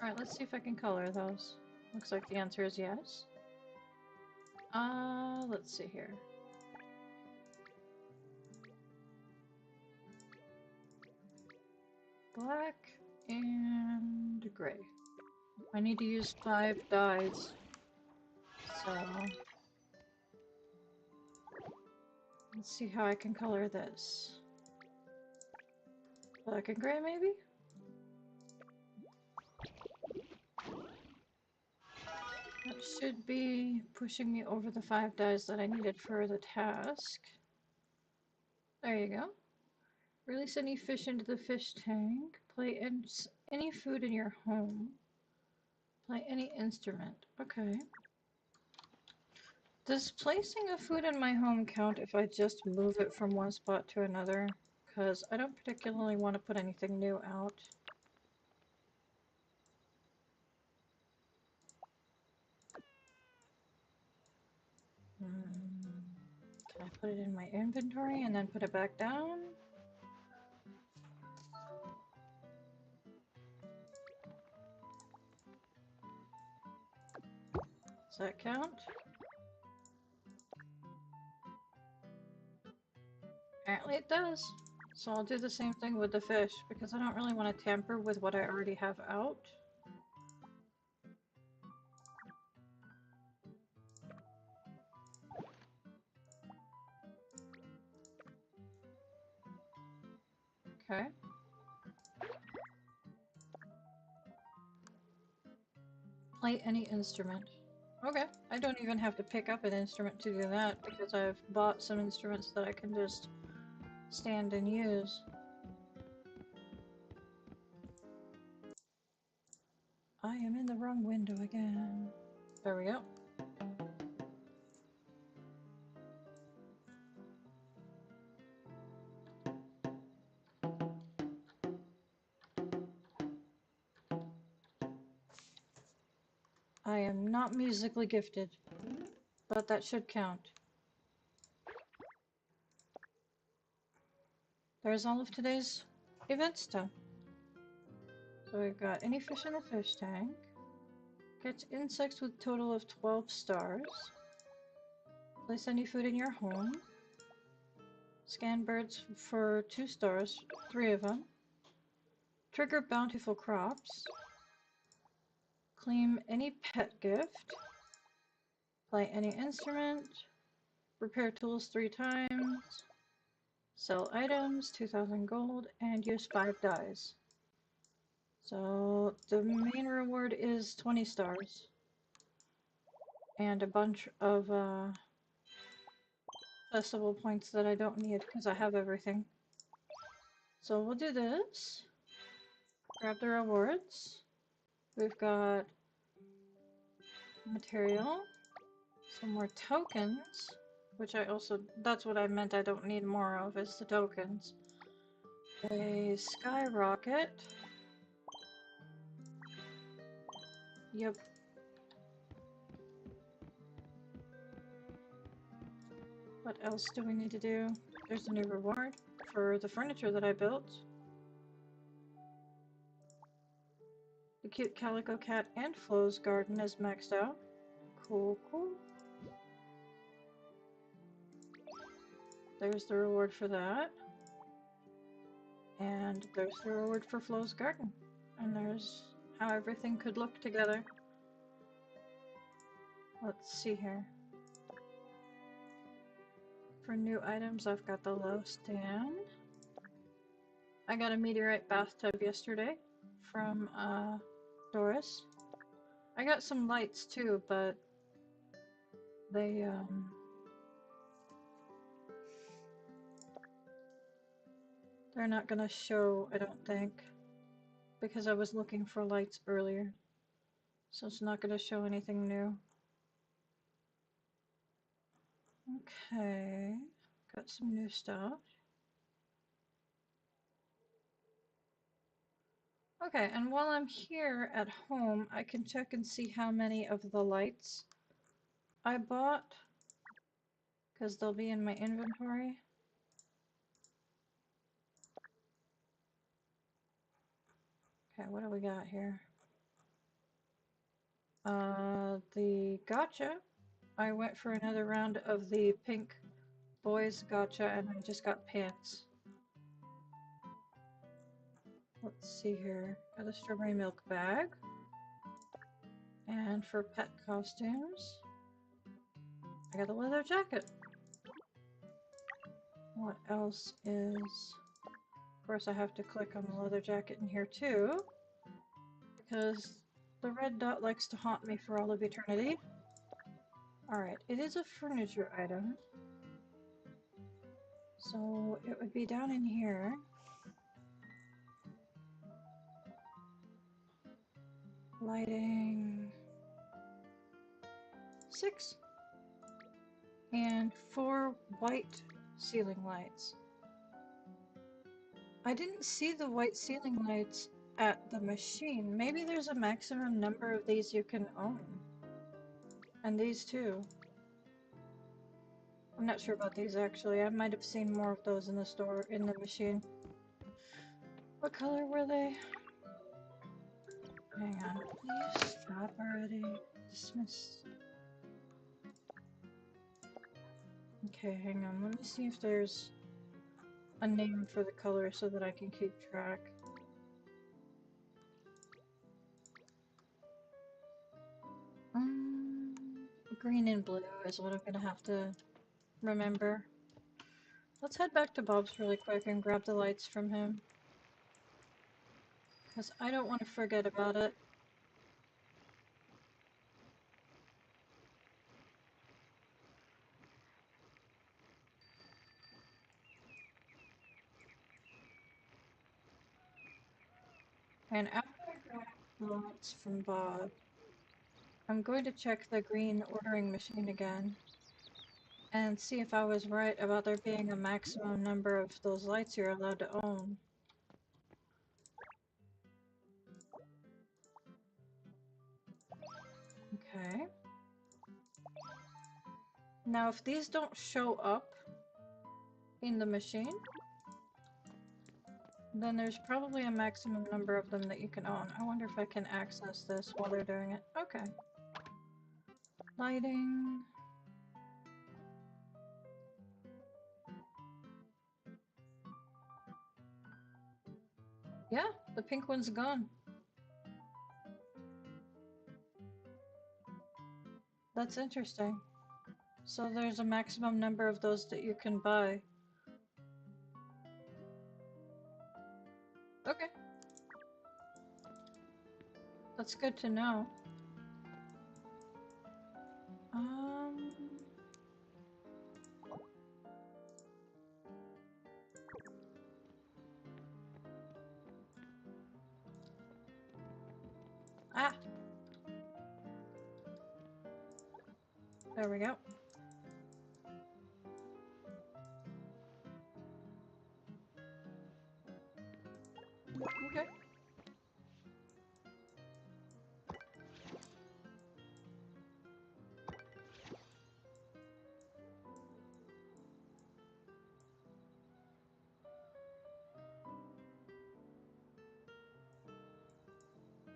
Alright, let's see if I can color those. Looks like the answer is yes. Let's see here. Black and gray. I need to use 5 dyes. So let's see how I can color this. Black and gray, maybe? That should be pushing me over the 5 dyes that I needed for the task. There you go. Release any fish into the fish tank. Play any food in your home. Play any instrument. Okay. Does placing a food in my home count if I just move it from one spot to another? Because I don't particularly want to put anything new out. Can I put it in my inventory and then put it back down? Does that count? Apparently it does. So I'll do the same thing with the fish because I don't really want to tamper with what I already have out. Okay. Play any instrument. Okay, I don't even have to pick up an instrument to do that because I've bought some instruments that I can just stand and use. I am in the wrong window again. There we go. I am not musically gifted, but that should count. There's all of today's event stuff. So we've got any fish in the fish tank. Catch insects with a total of 12 stars. Place any food in your home. Scan birds for 2 stars, 3 of them. Trigger bountiful crops. Claim any pet gift. Play any instrument. Repair tools 3 times. Sell items, 2,000 gold, and use 5 dyes. So the main reward is 20 stars. And a bunch of festival points that I don't need because I have everything. So we'll do this. Grab the rewards. We've got material, some more tokens, which I also, that's what I meant I don't need more of, is the tokens. A skyrocket. Yep. What else do we need to do? There's a new reward for the furniture that I built. The cute calico cat and Flo's garden is maxed out. Cool, cool. There's the reward for that. And there's the reward for Flo's garden. And there's how everything could look together. Let's see here. For new items, I've got the low stand. I got a meteorite bathtub yesterday from Doris. I got some lights too, but they're not gonna show, I don't think, because I was looking for lights earlier. So it's not gonna show anything new. Okay, got some new stuff. Okay, and while I'm here at home, I can check and see how many of the lights I bought, because they'll be in my inventory. Okay, what do we got here? The gotcha. I went for another round of the pink boys gotcha and I just got pants. Let's see here. Got a strawberry milk bag. And for pet costumes, I got a leather jacket. What else is... Of course I have to click on the leather jacket in here too, because the red dot likes to haunt me for all of eternity. Alright, it is a furniture item. So it would be down in here. Lighting... 6. And 4 white ceiling lights. I didn't see the white ceiling lights at the machine. Maybe there's a maximum number of these you can own. And these too. I'm not sure about these actually. I might have seen more of those in the store, in the machine. What color were they? Hang on. Please stop already. Dismiss. Okay, hang on. Let me see if there's a name for the color so that I can keep track. Green and blue is what I'm gonna have to remember. Let's head back to Bob's really quick and grab the lights from him. Because I don't want to forget about it. And after I grab the lights from Bob, I'm going to check the green ordering machine again and see if I was right about there being a maximum number of those lights you're allowed to own. Okay. Now if these don't show up in the machine, then there's probably a maximum number of them that you can own. I wonder if I can access this while they're doing it. Okay. Lighting. Yeah, the pink one's gone. That's interesting. So there's a maximum number of those that you can buy. Okay. That's good to know. Ah! There we go. Okay.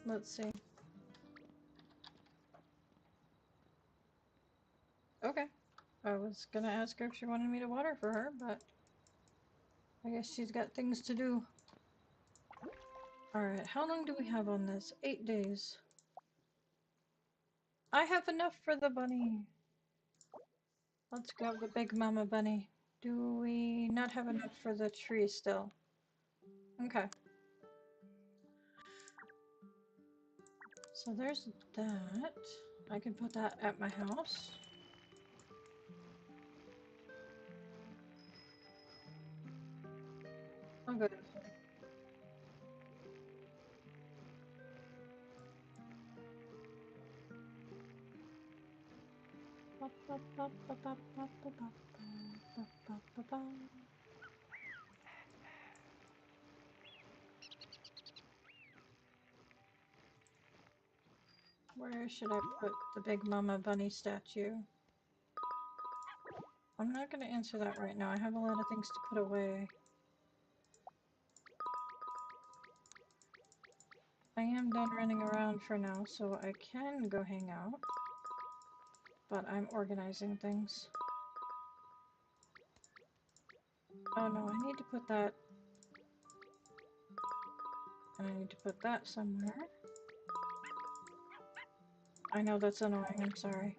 Let's see. Okay. I was gonna ask her if she wanted me to water for her, but I guess she's got things to do. Alright, how long do we have on this? 8 days. I have enough for the bunny. Let's grab the big mama bunny. Do we not have enough for the tree still? Okay. So there's that. I can put that at my house. I'll go this way. Where should I put the big mama bunny statue? I'm not going to answer that right now. I have a lot of things to put away. I am done running around for now, so I can go hang out. But I'm organizing things. Oh no, I need to put that... And I need to put that somewhere. I know that's annoying, I'm sorry.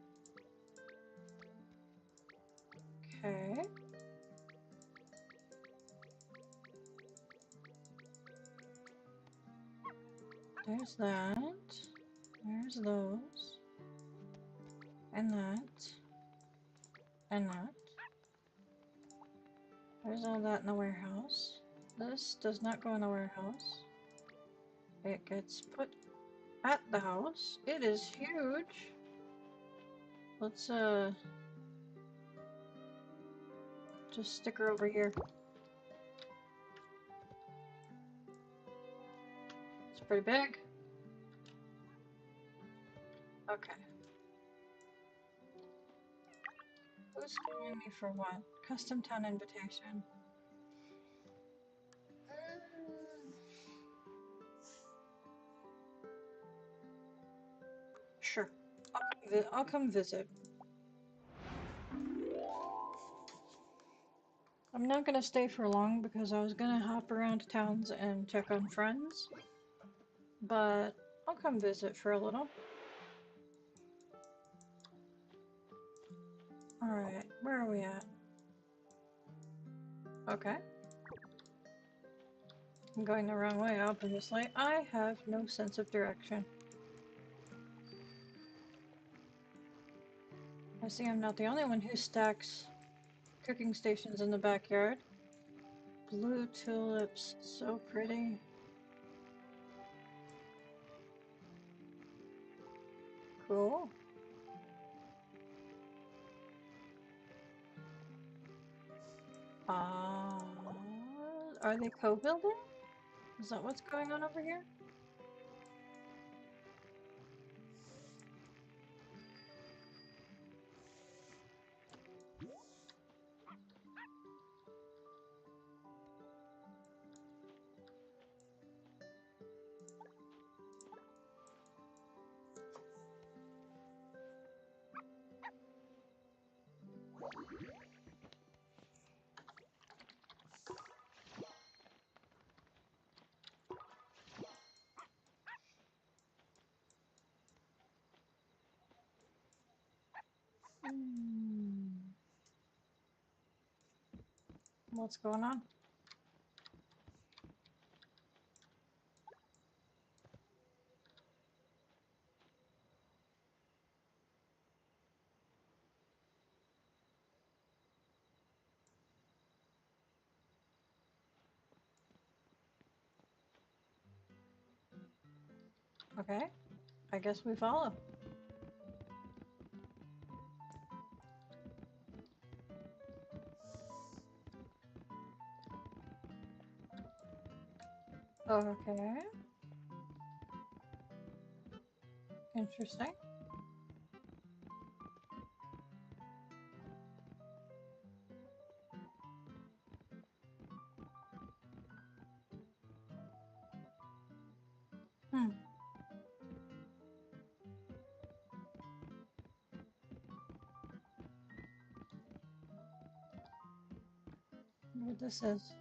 Okay. There's that. There's those. And that. And that. There's all that in the warehouse. This does not go in the warehouse. It gets put at the house. It is huge. Let's just stick her over here. It's pretty big. Okay. Who's calling me for what? Custom town invitation. Sure. I'll come visit. I'm not gonna stay for long because I was gonna hop around towns and check on friends. But I'll come visit for a little. Alright, where are we at? Okay. I'm going the wrong way, obviously. I have no sense of direction. I see I'm not the only one who stacks cooking stations in the backyard. Blue tulips, so pretty. Cool. Are they co-building? Is that what's going on over here? What's going on? Okay, I guess we follow. Okay. Interesting. Hmm. What this is.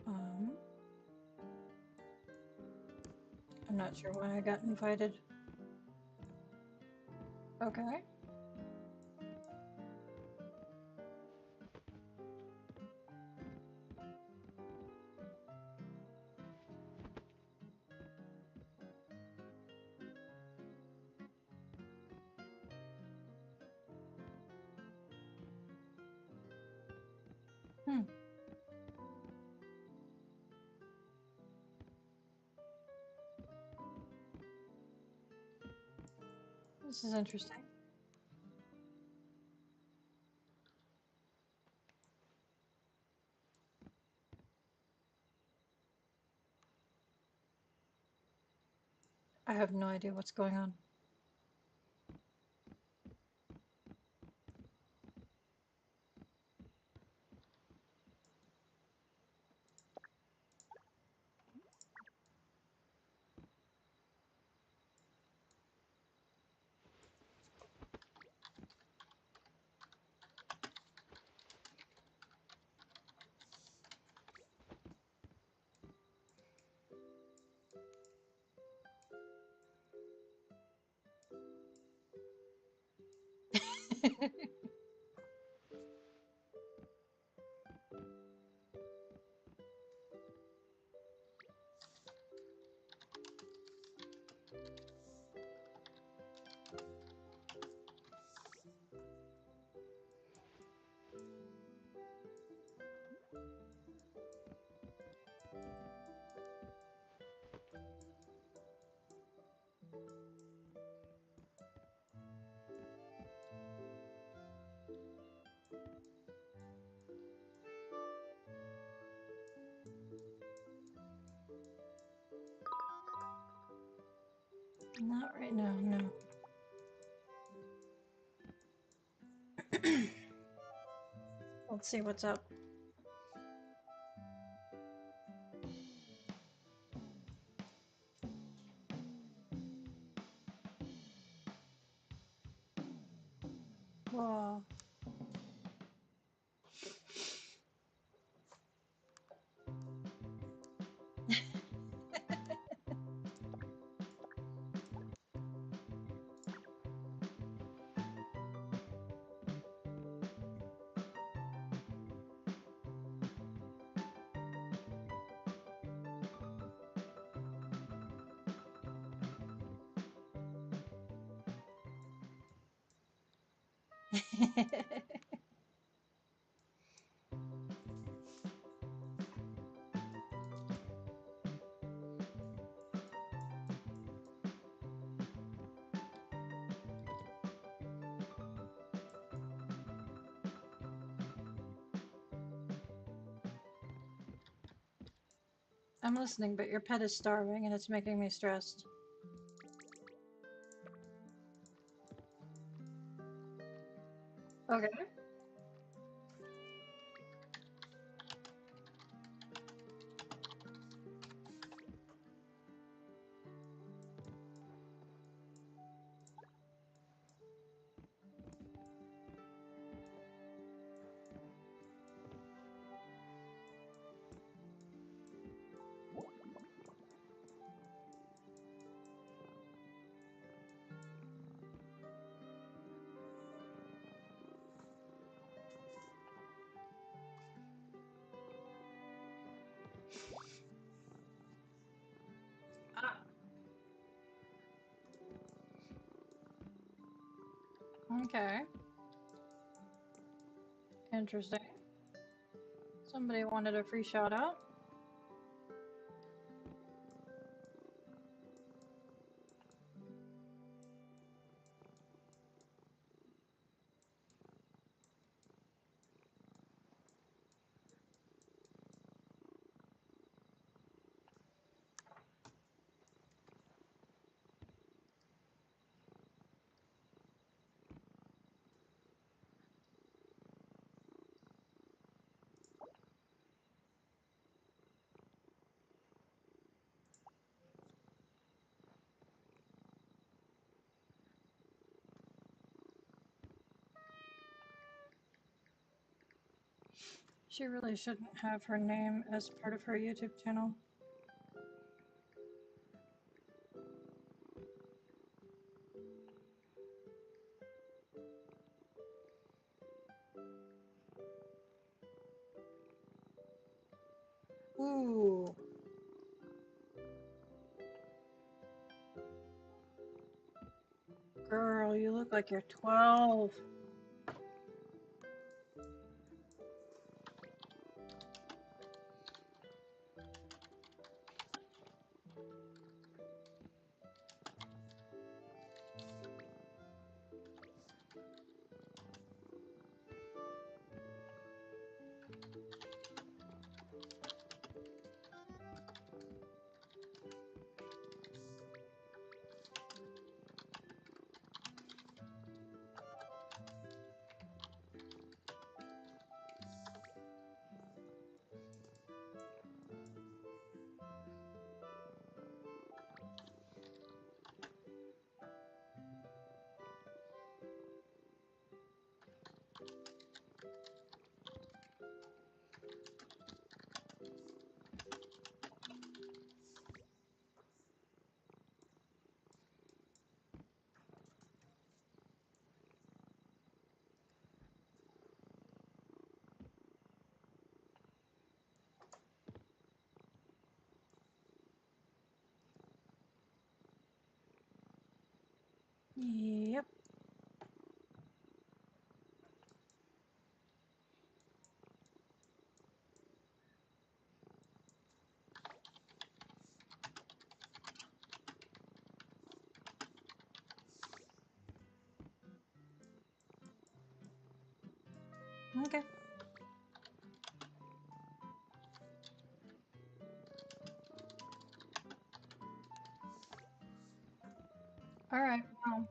Um, I'm not sure why I got invited. Okay. Hmm. This is interesting. I have no idea what's going on. Not right now, no. Let's see what's up. Whoa. I'm listening, but your pet is starving and it's making me stressed. Okay. Ah, okay. Interesting. Somebody wanted a free shout out. She really shouldn't have her name as part of her YouTube channel. Ooh. Girl, you look like you're 12. Yep. Okay. Alright, well,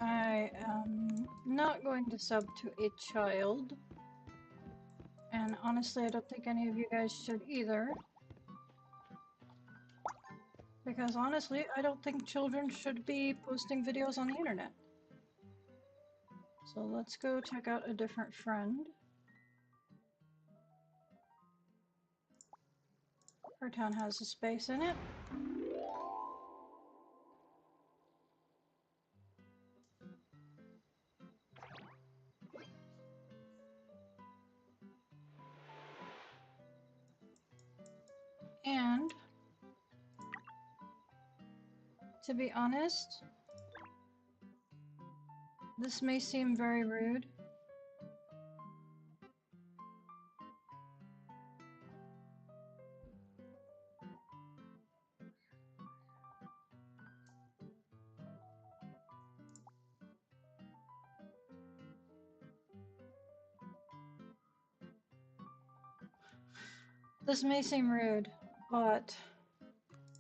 I am not going to sub to a child. And honestly, I don't think any of you guys should either. Because honestly, I don't think children should be posting videos on the internet. So let's go check out a different friend. Our town has a space in it. And to be honest, this may seem very rude. This may seem rude, but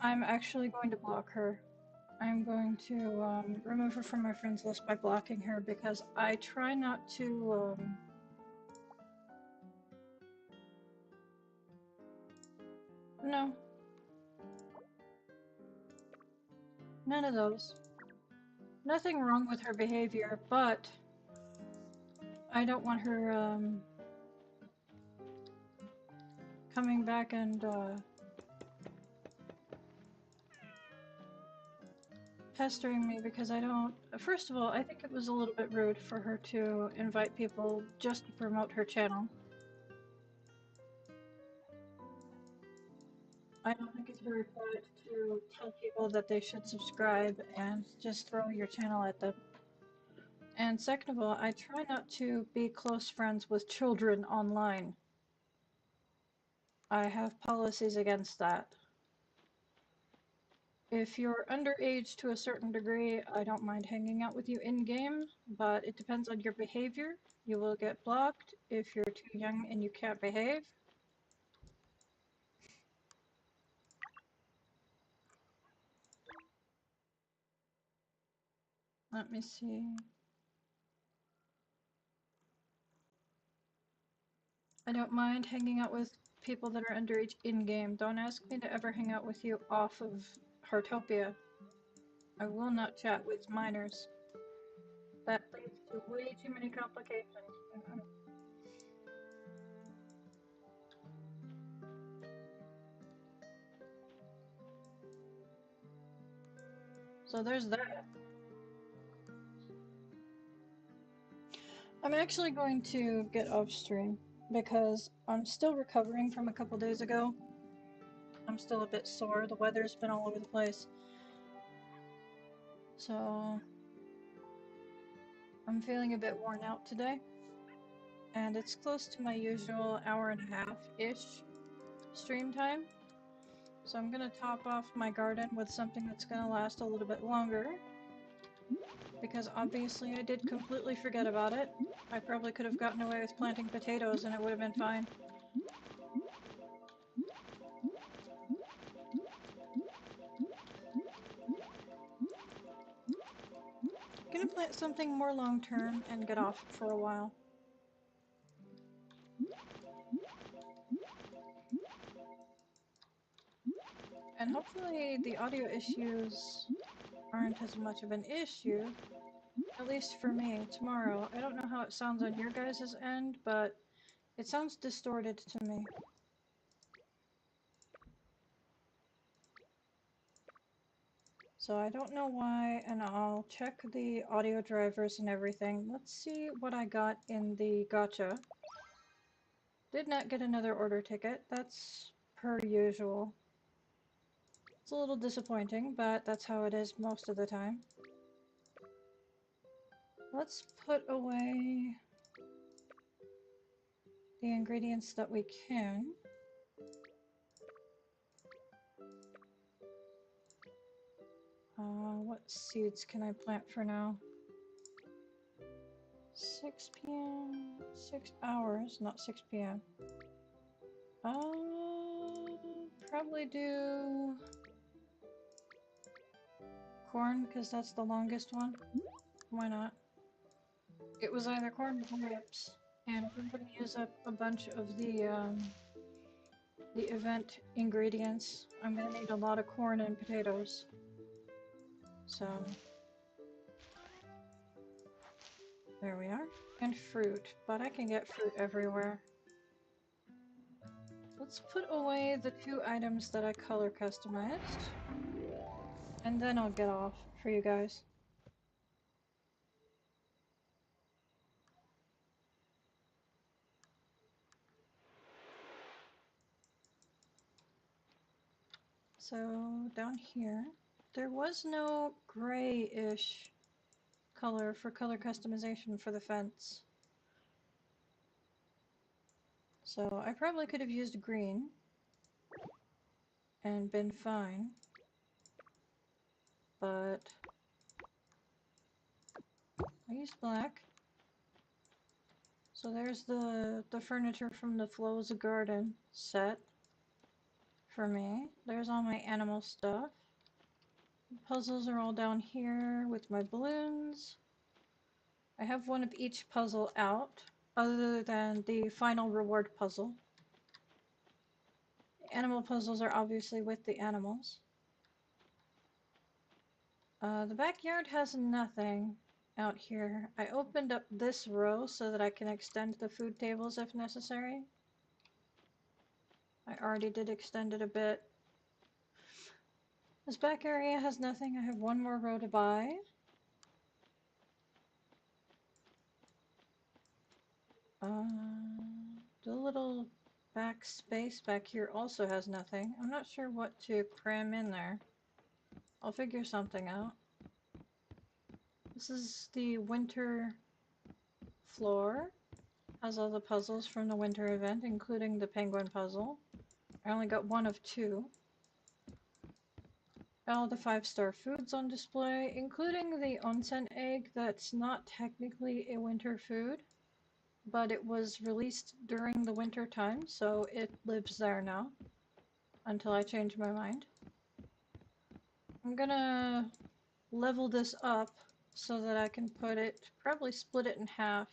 I'm actually going to block her. I'm going to remove her from my friends list by blocking her because I try not to. No, none of those. Nothing wrong with her behavior, but I don't want her coming back and pestering me because I don't. First of all, I think it was a little bit rude for her to invite people just to promote her channel. I don't think it's very polite to tell people that they should subscribe and just throw your channel at them. And second of all, I try not to be close friends with children online. I have policies against that. If you're underage to a certain degree, I don't mind hanging out with you in-game, but it depends on your behavior. You will get blocked if you're too young and you can't behave. Let me see. I don't mind hanging out with people that are underage in-game. Don't ask me to ever hang out with you off of Heartopia. I will not chat with minors. That leads to way too many complications. So there's that. I'm actually going to get off stream because I'm still recovering from a couple days ago. I'm still a bit sore. The weather's been all over the place. So I'm feeling a bit worn out today. And it's close to my usual hour and a half-ish stream time. So I'm gonna top off my garden with something that's gonna last a little bit longer. Because obviously I did completely forget about it. I probably could have gotten away with planting potatoes and it would have been fine. I'm gonna plant something more long-term and get off for a while. And hopefully the audio issues aren't as much of an issue, at least for me, tomorrow. I don't know how it sounds on your guys' end, but it sounds distorted to me. So I don't know why, and I'll check the audio drivers and everything. Let's see what I got in the gacha. Did not get another order ticket. That's per usual. It's a little disappointing, but that's how it is most of the time. Let's put away the ingredients that we can. What seeds can I plant for now? 6 p.m. 6 hours, not 6 p.m. Probably do corn, because that's the longest one. Why not? It was either corn or grapes, and if I'm gonna use up a bunch of the event ingredients, I'm gonna need a lot of corn and potatoes. So there we are. And fruit, but I can get fruit everywhere. Let's put away the 2 items that I color customized, and then I'll get off for you guys. So down here, there was no grayish color for color customization for the fence. So I probably could have used green and been fine, but I used black. So there's the furniture from the Flo's Garden set for me. There's all my animal stuff. Puzzles are all down here with my balloons. I have one of each puzzle out, other than the final reward puzzle. Animal puzzles are obviously with the animals. The backyard has nothing out here. I opened up this row so that I can extend the food tables if necessary. I already did extend it a bit. This back area has nothing. I have one more row to buy. The little back space back here also has nothing. I'm not sure what to cram in there. I'll figure something out. This is the winter floor. Has all the puzzles from the winter event, including the penguin puzzle. I only got one of 2. All the 5-star foods on display, including the onsen egg that's not technically a winter food, but it was released during the winter time, so it lives there now until I change my mind. I'm gonna level this up so that I can put it, probably split it in half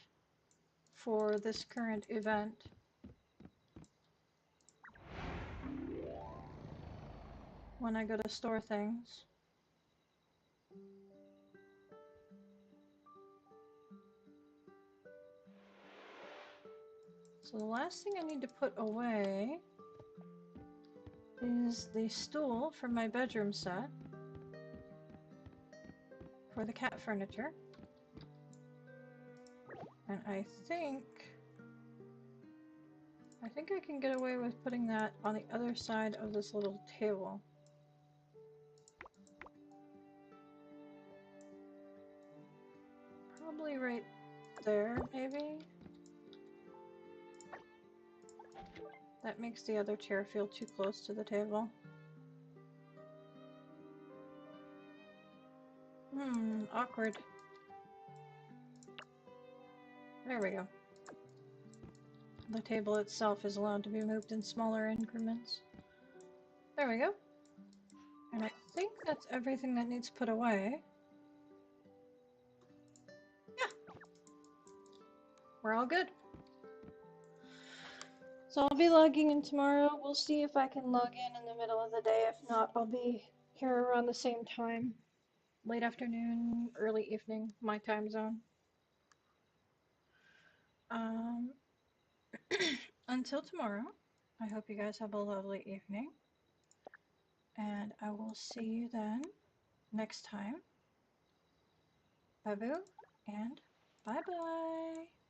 for this current event. When I go to store things. When I go to store things, store things. So the last thing I need to put away is the stool from my bedroom set for the cat furniture. And I think I can get away with putting that on the other side of this little table. Probably right there, maybe? That makes the other chair feel too close to the table. Awkward. There we go. The table itself is allowed to be moved in smaller increments. There we go. And I think that's everything that needs put away. Yeah, we're all good. So I'll be logging in tomorrow. We'll see if I can log in the middle of the day. If not, I'll be here around the same time. Late afternoon, early evening, my time zone. Until tomorrow, I hope you guys have a lovely evening. And I will see you then next time. Bye-boo and bye-bye.